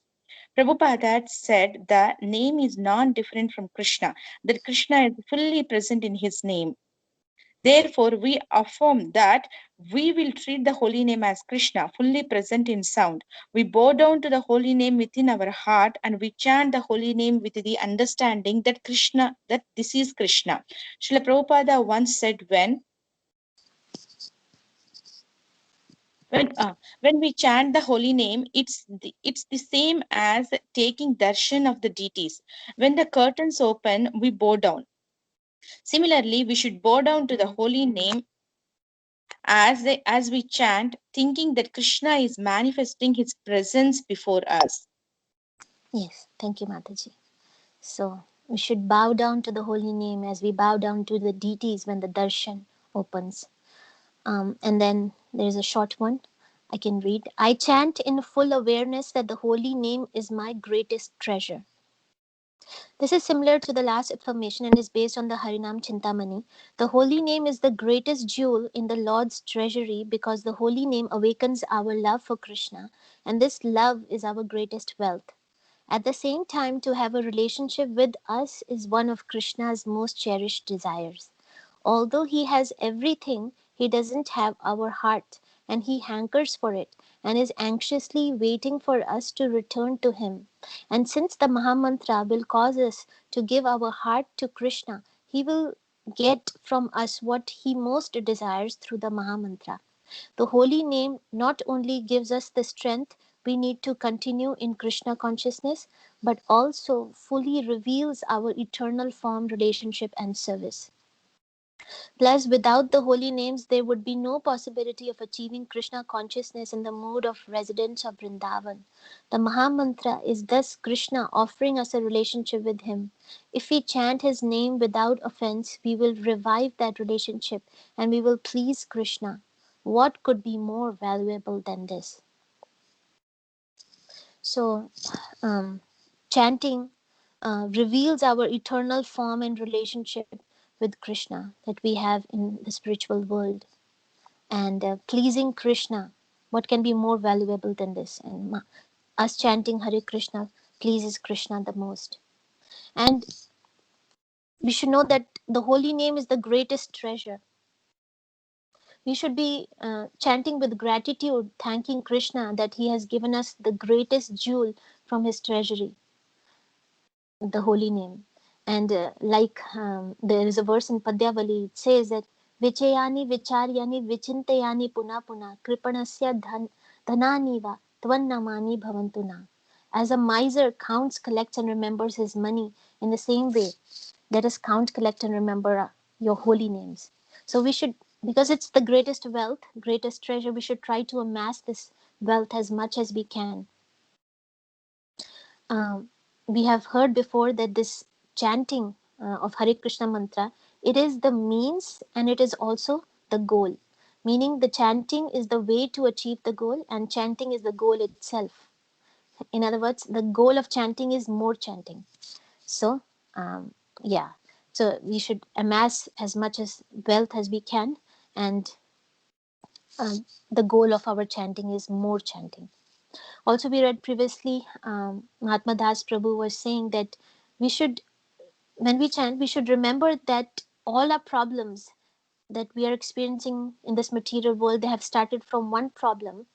Speaker 4: Prabhupada said the name is non different from Krishna, that Krishna is fully present in his name. Therefore, we affirm that we will treat the holy name as Krishna, fully present in sound. We bow down to the holy name within our heart and we chant the holy name with the understanding that that this is Krishna. Srila Prabhupada once said, when we chant the holy name, it's the same as taking darshan of the deities. When the curtains open, we bow down. Similarly, we should bow down to the holy name as we chant, thinking that Krishna is manifesting his presence before us.
Speaker 1: Yes, thank you, Mataji. So we should bow down to the holy name as we bow down to the deities when the darshan opens. And then there's a short one I can read. I chant in full awareness that the holy name is my greatest treasure. This is similar to the last affirmation and is based on the Harinam Chintamani. The holy name is the greatest jewel in the Lord's treasury because the holy name awakens our love for Krishna, and this love is our greatest wealth. At the same time, to have a relationship with us is one of Krishna's most cherished desires. Although he has everything, he doesn't have our heart, and he hankers for it and is anxiously waiting for us to return to him. And since the Mahamantra will cause us to give our heart to Krishna, he will get from us what he most desires through the Mahamantra. The holy name not only gives us the strength we need to continue in Krishna consciousness, but also fully reveals our eternal form, relationship, and service. Plus, without the holy names, there would be no possibility of achieving Krishna consciousness in the mode of residents of Vrindavan. The Mahamantra is thus Krishna offering us a relationship with him. If we chant his name without offense, we will revive that relationship and we will please Krishna. What could be more valuable than this? So, chanting reveals our eternal form and relationship with Krishna that we have in the spiritual world. And pleasing Krishna, what can be more valuable than this? And us chanting Hare Krishna pleases Krishna the most. And we should know that the holy name is the greatest treasure. We should be chanting with gratitude, thanking Krishna that he has given us the greatest jewel from his treasury, the holy name. And there is a verse in Padyavali, it says that Vichayani Vicharyani Vichintayani Puna Puna Kripanasya Dhananiva Tvannamani Bhavantuna. As a miser counts, collects, and remembers his money, in the same way, let us count, collect, and remember your holy names. So we should, because it's the greatest wealth, greatest treasure, we should try to amass this wealth as much as we can. We have heard before that this chanting of Hare Krishna mantra, it is the means and it is also the goal. Meaning the chanting is the way to achieve the goal and chanting is the goal itself. In other words, the goal of chanting is more chanting. So, yeah. So we should amass as much as wealth as we can, and the goal of our chanting is more chanting. Also, we read previously, Mahatma Das Prabhu was saying that We should, when we chant, we should remember that all our problems that we are experiencing in this material world, they have started from one problem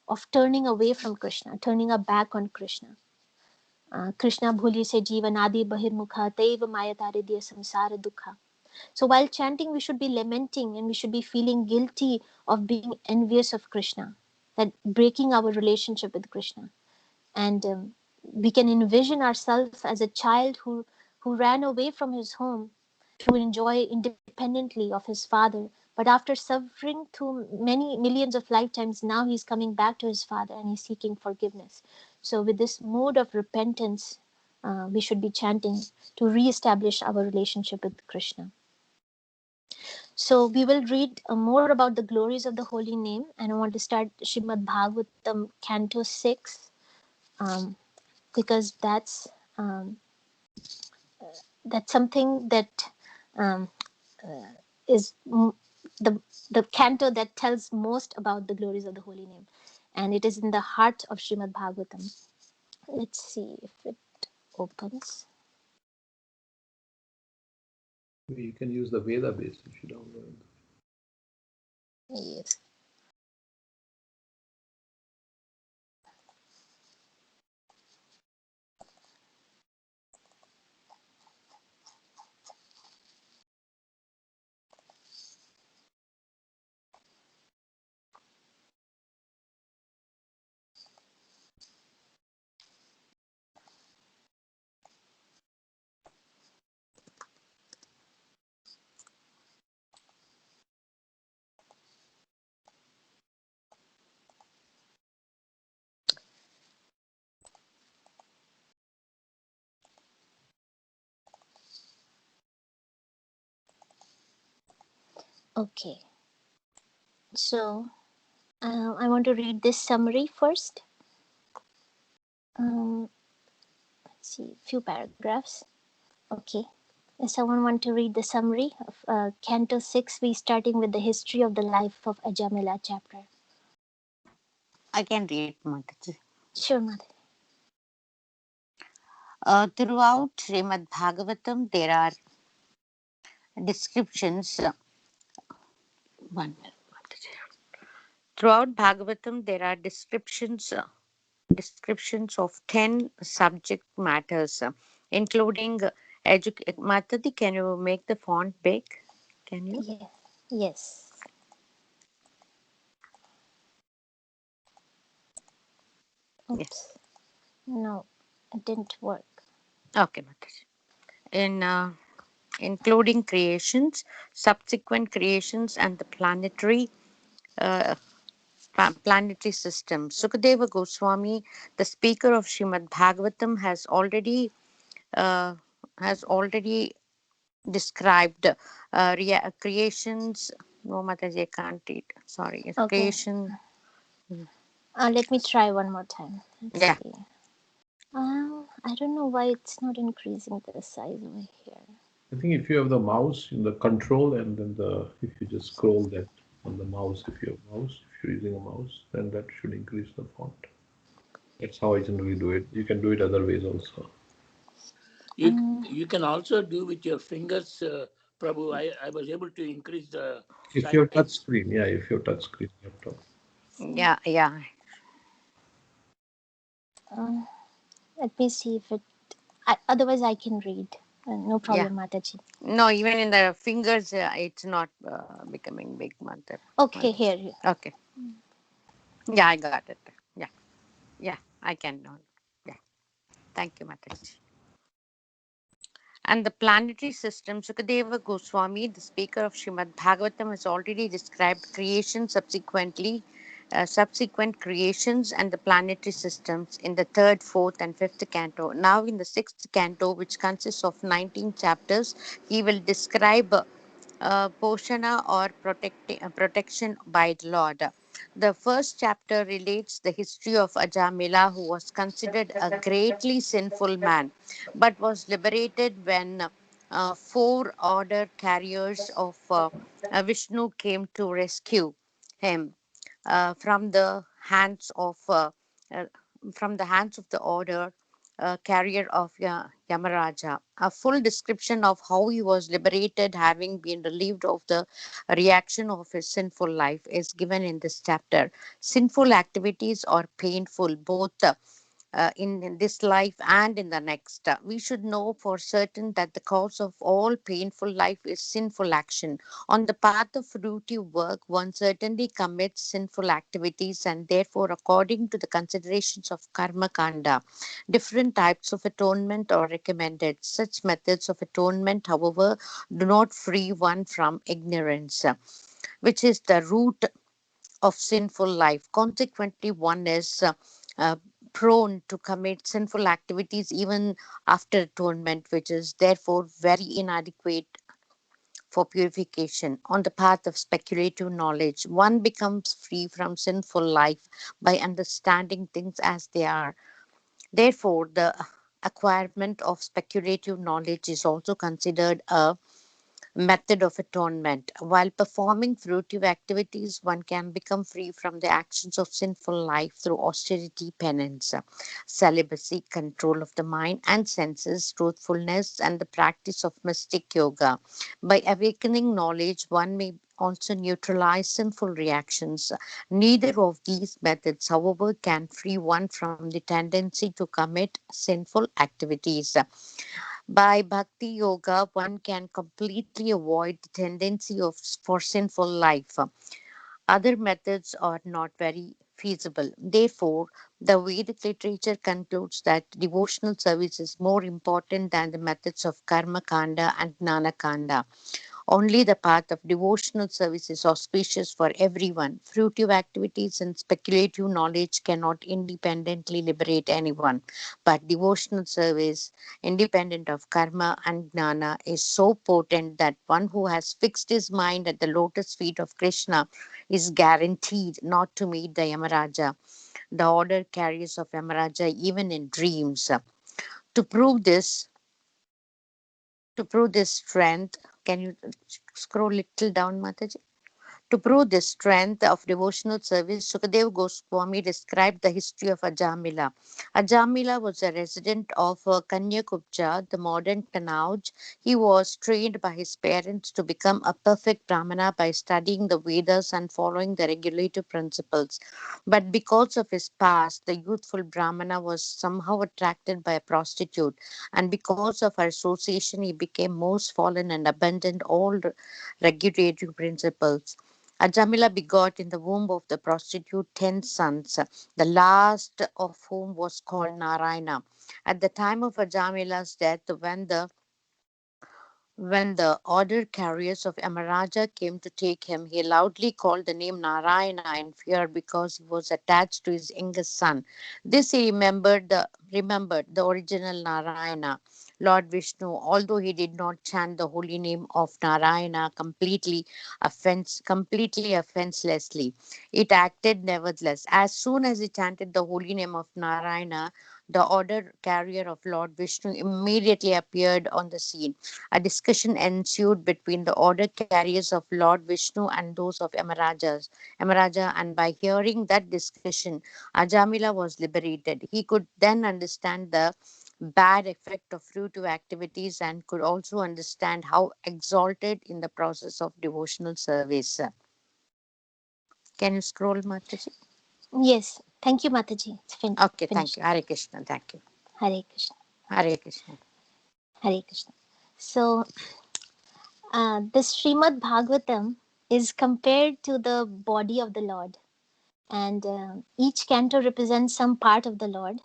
Speaker 1: of turning away from Krishna, turning our back on Krishna. Krishna bhuli se jivan adi bahirmukha taiva mayataridya samsara dukha. So while chanting, we should be lamenting and we should be feeling guilty of being envious of Krishna, that breaking our relationship with Krishna. And we can envision ourselves as a child who ran away from his home to enjoy independently of his father, but after suffering through many millions of lifetimes, now he's coming back to his father and he's seeking forgiveness. So with this mood of repentance, we should be chanting to re-establish our relationship with Krishna. So we will read more about the glories of the holy name, and I want to start Srimad Bhagavatam Canto 6, um, because um, that's something that um, is the the canto that tells most about the glories of the holy name, and it is in the heart of Srimad Bhagavatam. Let's see if it opens.
Speaker 2: You can use the Veda base if you don't know.
Speaker 1: Yes. Okay. So I want to read this summary first. Let's see, few paragraphs. Okay. Does someone want to read the summary of Canto 6? We starting with the history of the life of Ajamila chapter.
Speaker 5: I can read, Mataji.
Speaker 1: Sure, Mother.
Speaker 5: Throughout Srimad Bhagavatam, there are descriptions. One minute, Mataji. Throughout Bhagavatam, there are descriptions of 10 subject matters, including Mataji, can you make the font big? Can you?
Speaker 1: Yeah. Yes.
Speaker 5: Yes.
Speaker 1: Oops. No, it didn't work.
Speaker 5: Okay, Mataji. In including creations, subsequent creations, and the uh, planetary system. Sukadeva Goswami, the speaker of Srimad Bhagavatam, uh, has already described creations. No, Mataji, I can't read. Sorry, it's
Speaker 1: Okay.
Speaker 5: creation.
Speaker 1: Let me try one more time. Let's
Speaker 5: Yeah,
Speaker 1: see. I don't know why it's not increasing the size over here.
Speaker 2: I think if you have the mouse in the control and then if you just scroll that on the mouse, if you have mouse, if you're using a mouse, then that should increase the font. That's how I generally do it. You can do it other ways also.
Speaker 6: You can also do with your fingers, Prabhu. I was able to increase the
Speaker 2: If you
Speaker 6: size.
Speaker 2: have touch screen, yeah, if you have touch screen laptop.
Speaker 5: yeah.
Speaker 1: Uh, Let me see if it. Otherwise, I can read. No
Speaker 5: Yeah.
Speaker 1: problem, Mataji.
Speaker 5: No, even in the fingers, it's not becoming big, Mother.
Speaker 1: Okay, here.
Speaker 5: Okay. Yeah, I got it. Yeah. Yeah, I can know. Yeah. Thank you, Mataji. And the planetary system, Sukadeva Goswami, the speaker of Srimad Bhagavatam, has already described creation subsequent creations and the planetary systems in the third, fourth, and fifth canto. Now, in the sixth canto, which consists of 19 chapters, he will describe Poshana or protection by the Lord. The first chapter relates the history of Ajamila, who was considered a greatly sinful man, but was liberated when four order carriers of Vishnu came to rescue him uh, from the hands of uh, from the hands of the order carrier of Yamaraja. A full description of how he was liberated, having been relieved of the reaction of his sinful life, is given in this chapter. Sinful activities are painful, both in this life and in the next. We should know for certain that the cause of all painful life is sinful action. On the path of fruitive work, one certainly commits sinful activities, and therefore, according to the considerations of karma kanda, different types of atonement are recommended. Such methods of atonement, however, do not free one from ignorance, which is the root of sinful life. Consequently, one is uh, prone to commit sinful activities even after atonement, which is therefore very inadequate for purification. On the path of speculative knowledge, one becomes free from sinful life by understanding things as they are. Therefore, the acquirement of speculative knowledge is also considered a method of atonement. While performing fruitive activities, one can become free from the actions of sinful life through austerity, penance, celibacy, control of the mind and senses, truthfulness, and the practice of mystic yoga. By awakening knowledge, one may also neutralize sinful reactions. Neither of these methods, however, can free one from the tendency to commit sinful activities. By bhakti yoga, one can completely avoid the tendency of for sinful life. Other methods are not very feasible. Therefore, the Vedic literature concludes that devotional service is more important than the methods of karma kanda and gnana kanda. Only the path of devotional service is auspicious for everyone. Fruitive activities and speculative knowledge cannot independently liberate anyone. But devotional service, independent of karma and gnana, is so potent that one who has fixed his mind at the lotus feet of Krishna is guaranteed not to meet the Yamaraja, the order carriers of Yamaraja, even in dreams. To prove this, to prove this strength, can you scroll little down, Mataji? To prove the strength of devotional service, Sukadeva Goswami described the history of Ajamila. Ajamila was a resident of Kanyakubja, the modern Kannauj. He was trained by his parents to become a perfect Brahmana by studying the Vedas and following the regulative principles. But because of his past, the youthful Brahmana was somehow attracted by a prostitute, and because of her association, he became most fallen and abandoned all regulative principles. Ajamila begot in the womb of the prostitute 10 sons, the last of whom was called Narayana. At the time of Ajamila's death, when the order carriers of Amaraja came to take him, he loudly called the name Narayana in fear because he was attached to his youngest son. This he remembered the original Narayana, Lord Vishnu, although he did not chant the holy name of Narayana completely offenselessly. It acted nevertheless. As soon as he chanted the holy name of Narayana, the order carrier of Lord Vishnu immediately appeared on the scene. A discussion ensued between the order carriers of Lord Vishnu and those of Yamaraja, and by hearing that discussion, Ajamila was liberated. He could then understand the bad effect of fruitive activities and could also understand how exalted in the process of devotional service. Can you scroll, Mataji?
Speaker 1: Yes, thank you, Mataji. It's
Speaker 5: Okay, thank
Speaker 1: finished.
Speaker 5: you. Hare Krishna. Thank you.
Speaker 1: Hare Krishna.
Speaker 5: Hare Krishna.
Speaker 1: Hare Krishna. So, this Srimad Bhagavatam is compared to the body of the Lord, and each canto represents some part of the Lord.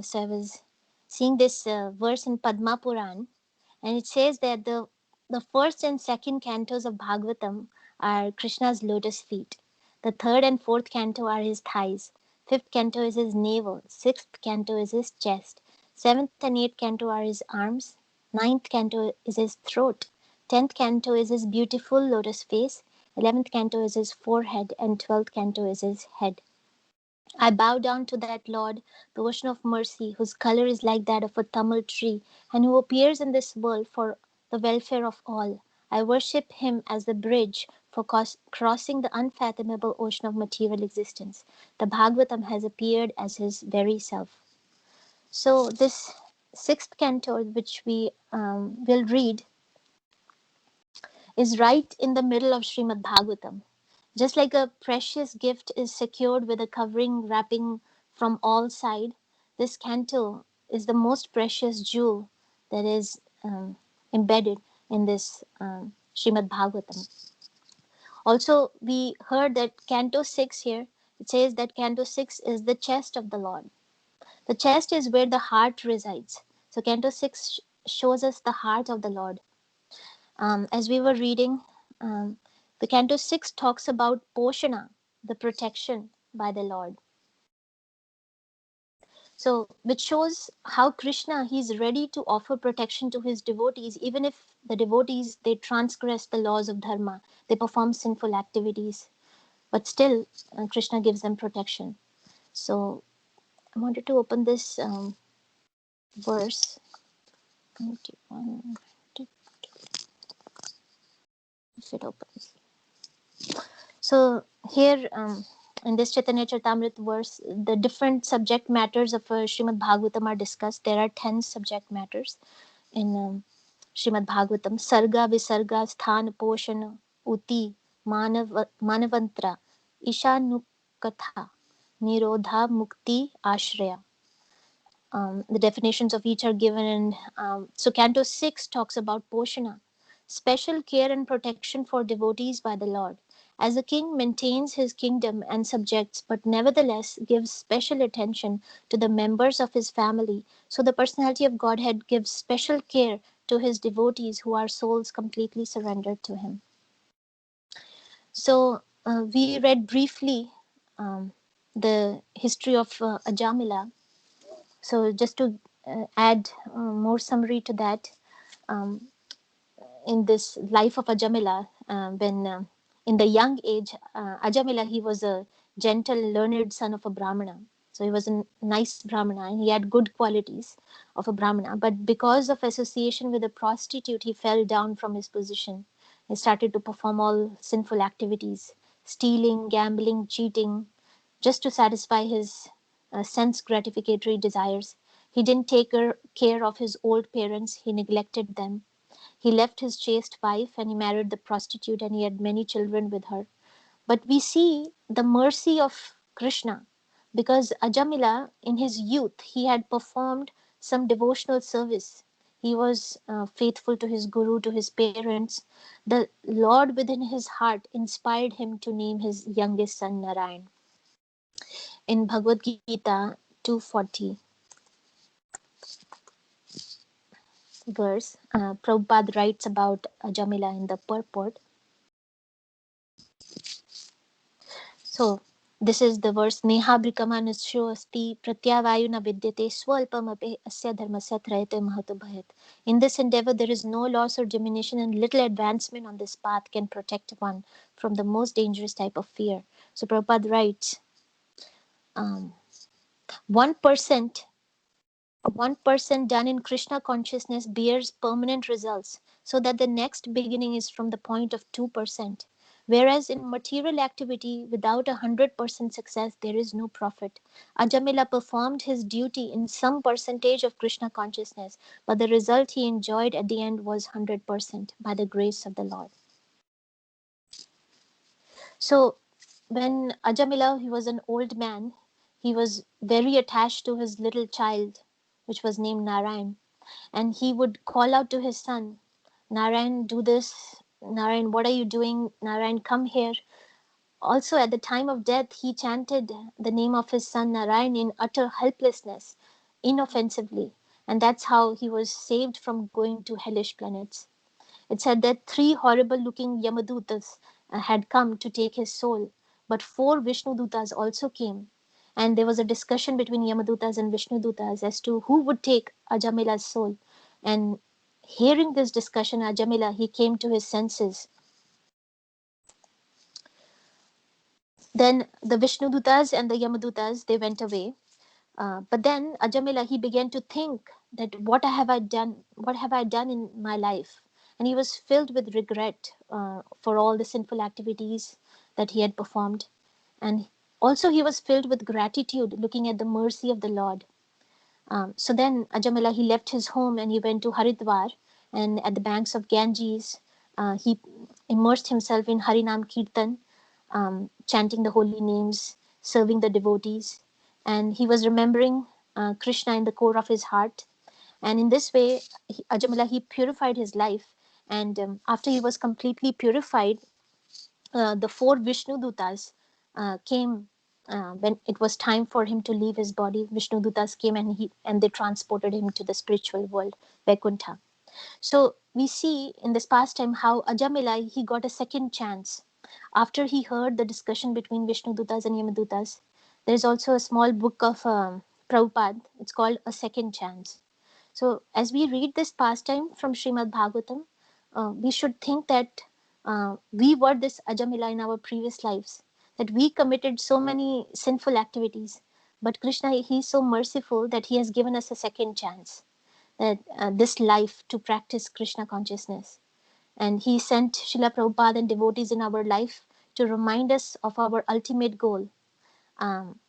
Speaker 1: So I was seeing this verse in Padma Puran, and it says that the first and second cantos of Bhagavatam are Krishna's lotus feet. The third and fourth canto are his thighs. Fifth canto is his navel. Sixth canto is his chest. Seventh and eighth canto are his arms. Ninth canto is his throat. 10th canto is his beautiful lotus face. 11th canto is his forehead, and 12th canto is his head. I bow down to that Lord, the ocean of mercy, whose color is like that of a Tamil tree, and who appears in this world for the welfare of all. I worship him as the bridge for crossing the unfathomable ocean of material existence. The Bhagavatam has appeared as his very self. So this sixth canto, which we will read, is right in the middle of Srimad Bhagavatam. Just like a precious gift is secured with a covering wrapping from all sides, this canto is the most precious jewel that is embedded in this Srimad Bhagavatam. Also, we heard that Canto 6 here, it says that Canto 6 is the chest of the Lord. The chest is where the heart resides. So, Canto 6 shows us the heart of the Lord. As we were reading, the Canto 6 talks about Poshana, the protection by the Lord. So, which shows how Krishna, he's ready to offer protection to his devotees, even if the devotees, they transgress the laws of dharma, they perform sinful activities, but still Krishna gives them protection. So I wanted to open this verse 21, if it opens. So here in this Chaitanya Charitamrita verse, the different subject matters of Srimad Bhagavatam are discussed. There are 10 subject matters in Srimad Bhagavatam. Sarga, Visarga, Sthan, Poshana, Uti, Manavantra, Ishanukatha, Nirodha, Mukti, Ashraya. The definitions of each are given. And so Canto 6 talks about Poshana, special care and protection for devotees by the Lord. As a king maintains his kingdom and subjects, but nevertheless gives special attention to the members of his family, so the personality of Godhead gives special care to his devotees who are souls completely surrendered to him. So we read briefly the history of Ajamila. So just to add more summary to that, um, in this life of Ajamila, when in the young age, Ajamila, he was a gentle, learned son of a Brahmana. So he was a nice Brahmana and he had good qualities of a Brahmana. But because of association with a prostitute, he fell down from his position. He started to perform all sinful activities, stealing, gambling, cheating, just to satisfy his sense gratificatory desires. He didn't take care of his old parents, he neglected them. He left his chaste wife and he married the prostitute and he had many children with her. But we see the mercy of Krishna because Ajamila, in his youth, he had performed some devotional service. He was faithful to his guru, to his parents. The Lord within his heart inspired him to name his youngest son Narayan. In Bhagavad-Gita 240 verse, Prabhupada writes about Ajamila in the purport. So this is the verse, Neha brikamanusyo asti pratyavayu na vidyate swalpamape asya dharmasya trayate mahato bhayat. In this endeavor, there is no loss or diminution, and little advancement on this path can protect one from the most dangerous type of fear. So Prabhupada writes, 1% 1% done in Krishna consciousness bears permanent results, so that the next beginning is from the point of 2%. Whereas in material activity, without 100% success, there is no profit. Ajamila performed his duty in some percentage of Krishna consciousness, but the result he enjoyed at the end was 100% by the grace of the Lord. So when Ajamila, he was an old man, he was very attached to his little child, which was named Narayan. And he would call out to his son, Narayan, do this. Narayan, what are you doing? Narayan, come here. Also, at the time of death, he chanted the name of his son Narayan in utter helplessness, inoffensively. And that's how he was saved from going to hellish planets. It said that 3 horrible looking Yamadutas had come to take his soul, but 4 Vishnudutas also came. And there was a discussion between Yamadutas and Vishnudutas as to who would take Ajamila's soul. And hearing this discussion, Ajamila, he came to his senses. Then the Vishnudutas and the Yamadutas, they went away. But then Ajamila, he began to think that what have I done? What have I done in my life? And he was filled with regret for all the sinful activities that he had performed. And also he was filled with gratitude looking at the mercy of the Lord. So then Ajamila, he left his home and he went to Haridwar, and at the banks of Ganges, he immersed himself in Harinam Kirtan, chanting the holy names, serving the devotees, and he was remembering Krishna in the core of his heart. And in this way, Ajamila, he purified his life. And after he was completely purified, the four Vishnu Dutas came when it was time for him to leave his body. Vishnu Dutas came and they transported him to the spiritual world, Vaikuntha. So we see in this pastime how Ajamila, he got a second chance. After he heard the discussion between Vishnu Dutas and Yamadutas, there's also a small book of Prabhupada. It's called A Second Chance. So as we read this pastime from Srimad Bhagavatam, we should think that we were this Ajamila in our previous lives, that we committed so many sinful activities. But Krishna, he is so merciful that he has given us a second chance, that this life to practice Krishna consciousness. And he sent Srila Prabhupada and devotees in our life to remind us of our ultimate goal. Um,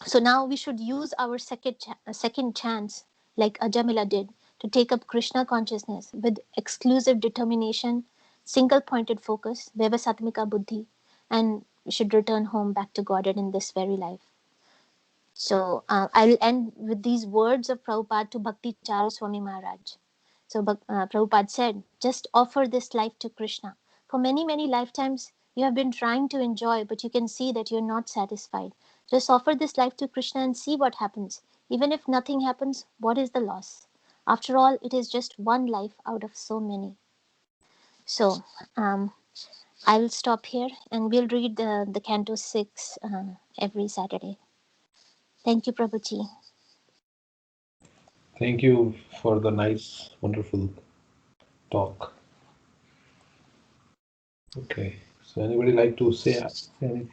Speaker 1: so now we should use our second chance, like Ajamila did, to take up Krishna consciousness with exclusive determination, single pointed focus, Vyavasatmika Buddhi, and we should return home back to Godhead in this very life. So I'll end with these words of Prabhupada to Bhakti Charu Swami Maharaj. So Prabhupada said, just offer this life to Krishna. For many, many lifetimes, you have been trying to enjoy, but you can see that you're not satisfied. Just offer this life to Krishna and see what happens. Even if nothing happens, what is the loss? After all, it is just one life out of so many. So I will stop here and we'll read the Canto 6 every Saturday. Thank you, Prabhuji.
Speaker 2: Thank you for the nice, wonderful talk. Okay. So anybody like to say anything?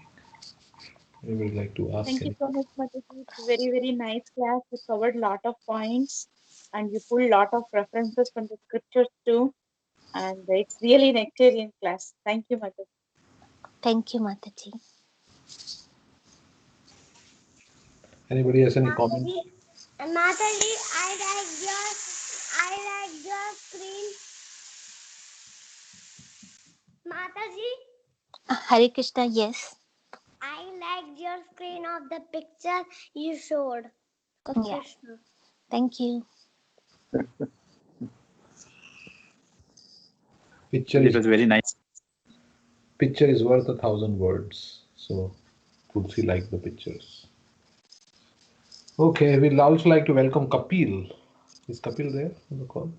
Speaker 2: Anybody like to ask
Speaker 4: Thank you
Speaker 2: anything?
Speaker 4: so much, Mataji. It's a very, very nice class. You covered a lot of points and you pulled a lot of references from the scriptures too. And it's really an nectarian class. Thank you, Mataji.
Speaker 1: Thank you, Mataji.
Speaker 2: Anybody has any comments?
Speaker 7: Mataji, I like your screen. Mataji,
Speaker 1: Hare Krishna, yes.
Speaker 7: I liked your screen of the picture you showed of
Speaker 1: Yeah.
Speaker 7: Krishna.
Speaker 1: Thank you.
Speaker 2: Picture
Speaker 8: It was very nice.
Speaker 2: is worth 1,000 words. So Tulsi liked the pictures. Okay, we'd also like to welcome Kapil. Is Kapil there on the call?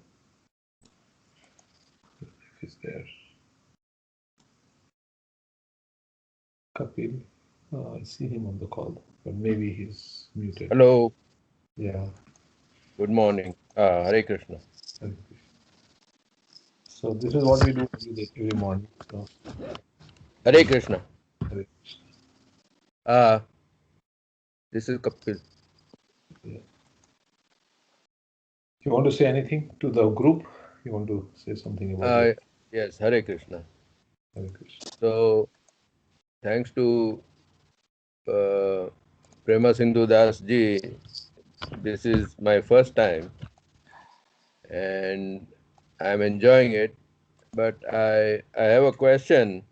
Speaker 2: If he's there. Kapil. I see him on the call, but maybe he's muted.
Speaker 9: Hello,
Speaker 2: Yeah.
Speaker 9: good morning. Hare Krishna.
Speaker 2: So this is what we do every morning. So,
Speaker 9: Hare Krishna.
Speaker 2: Hare
Speaker 9: This is Kapil.
Speaker 2: Yeah. If you want to say anything to the group, you want to say something about it.
Speaker 9: Yes, Hare Krishna.
Speaker 2: Hare Krishna.
Speaker 9: So, thanks to Prema Sindhu Das ji, this is my first time and I'm enjoying it. But I have a question.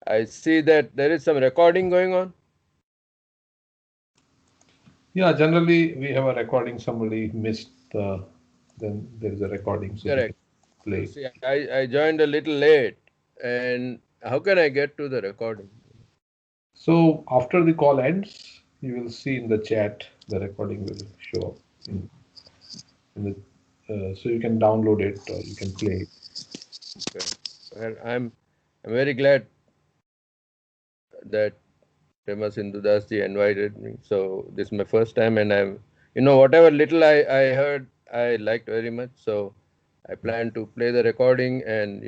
Speaker 9: I see that there is some recording going on.
Speaker 2: Yeah, generally we have a recording. Somebody missed, then there is a recording, so we
Speaker 9: Correct.
Speaker 2: can play.
Speaker 9: See, I joined a little late, and how can I get to the recording?
Speaker 2: So after the call ends, you will see in the chat the recording will show up in the, so you can download it or you can play it.
Speaker 9: Okay. Well, I'm very glad that Prema Sindhu Das ji invited me. So this is my first time, and whatever little I heard, I liked very much. So I plan to play the recording, and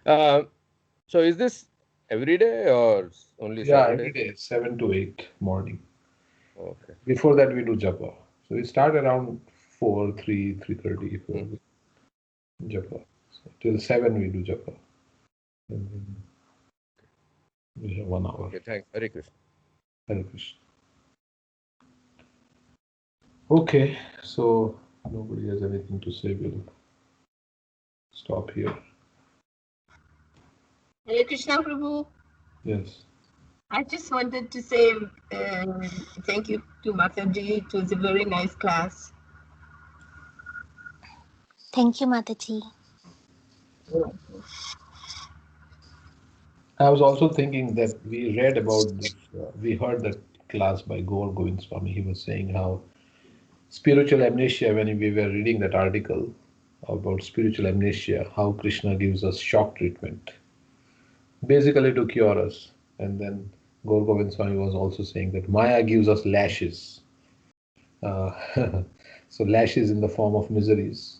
Speaker 9: so is this every day or only
Speaker 2: Yeah,
Speaker 9: Saturday?
Speaker 2: every day, 7 to 8 morning.
Speaker 9: Okay.
Speaker 2: Before that, we do japa. So we start around 4, 3, 3:30 for japa. So till 7 we do japa. And then we have 1 hour.
Speaker 9: Okay, thanks. Hare Krishna.
Speaker 2: Hare Krishna. Okay, so nobody has anything to say. We'll stop here.
Speaker 8: Hare Krishna Prabhu.
Speaker 2: Yes.
Speaker 8: I just wanted to say thank you to Mataji. It was a very nice class.
Speaker 1: Thank you, Mataji.
Speaker 2: I was also thinking that we read about this, we heard that class by Gaur Govind Swami. He was saying how spiritual amnesia, when we were reading that article about spiritual amnesia, how Krishna gives us shock treatment, basically to cure us. And then Gaur Govind Swami was also saying that Maya gives us lashes. Uh, so lashes in the form of miseries.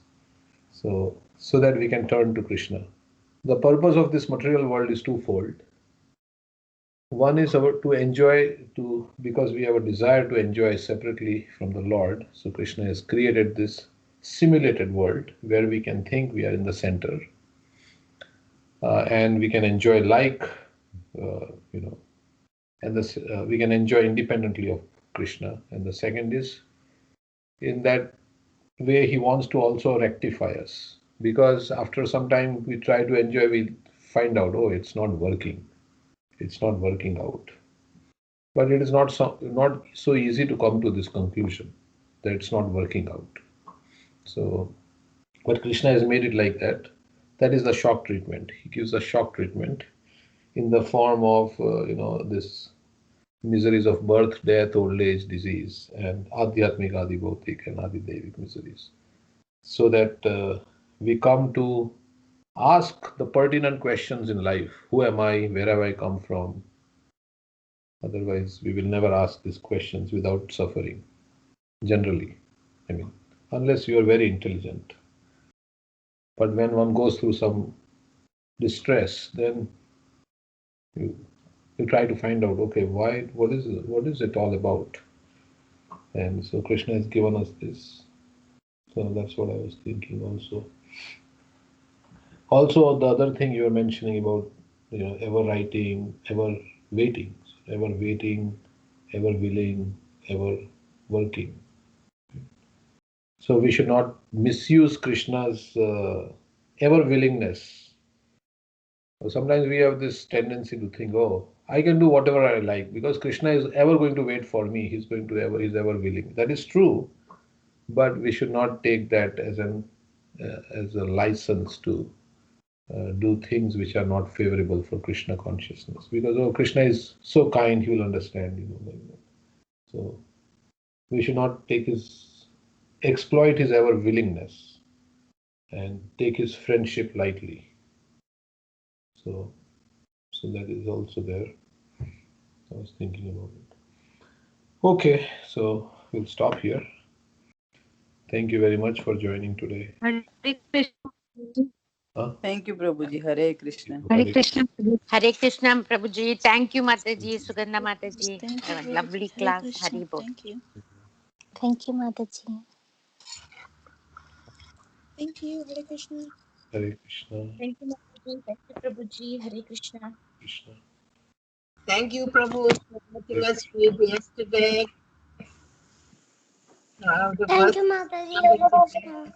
Speaker 2: So that we can turn to Krishna. The purpose of this material world is twofold. One is to enjoy, because we have a desire to enjoy separately from the Lord. So Krishna has created this simulated world where we can think we are in the center, and we can enjoy and we can enjoy independently of Krishna. And the second is, in that way, he wants to also rectify us, because after some time we try to enjoy, we find out, oh, it's not working, it's not working out. But it is not so easy to come to this conclusion that it's not working out. So, but Krishna has made it like that. That is the shock treatment. He gives a shock treatment in the form of this miseries of birth, death, old age, disease, and adhyatmik, adi bhautik, and adi devik miseries, so that we come to ask the pertinent questions in life. Who am I? Where have I come from? Otherwise, we will never ask these questions without suffering. Generally, I mean, unless you are very intelligent. But when one goes through some distress, then you, you try to find out, okay, why? What is it all about? And so Krishna has given us this. So that's what I was thinking also. Also, the other thing you were mentioning about, ever writing, ever waiting, ever willing, ever working. So we should not misuse Krishna's ever willingness. Sometimes we have this tendency to think, oh, I can do whatever I like because Krishna is ever going to wait for me. He's ever willing. That is true, but we should not take that as a license to do things which are not favorable for Krishna consciousness. Because Krishna is so kind, he will understand. Like that. So we should not exploit his ever willingness and take his friendship lightly. So that is also there. I was thinking about it. Okay, so we'll stop here. Thank you very much for joining today.
Speaker 5: Hare Krishna.
Speaker 2: Huh?
Speaker 10: Thank you, Prabhuji. Hare Krishna.
Speaker 5: Hare Krishna. Hare Krishna, Prabhuji. Thank you, Mataji. Sugandha Mataji.
Speaker 4: Thank you,
Speaker 5: Have a
Speaker 4: Prabhuji.
Speaker 5: lovely
Speaker 4: Hare
Speaker 5: class.
Speaker 4: Krishna.
Speaker 5: Hari Bol.
Speaker 4: Thank you.
Speaker 1: Thank you, Mataji.
Speaker 4: Thank you. Hare Krishna.
Speaker 2: Hare Krishna.
Speaker 4: Thank you, Mataji. Thank you, Prabhuji. Hare Krishna.
Speaker 2: Krishna.
Speaker 8: Thank you, Prabhu, for letting us read yesterday.
Speaker 7: Thank you, Mataji. Hare Krishna.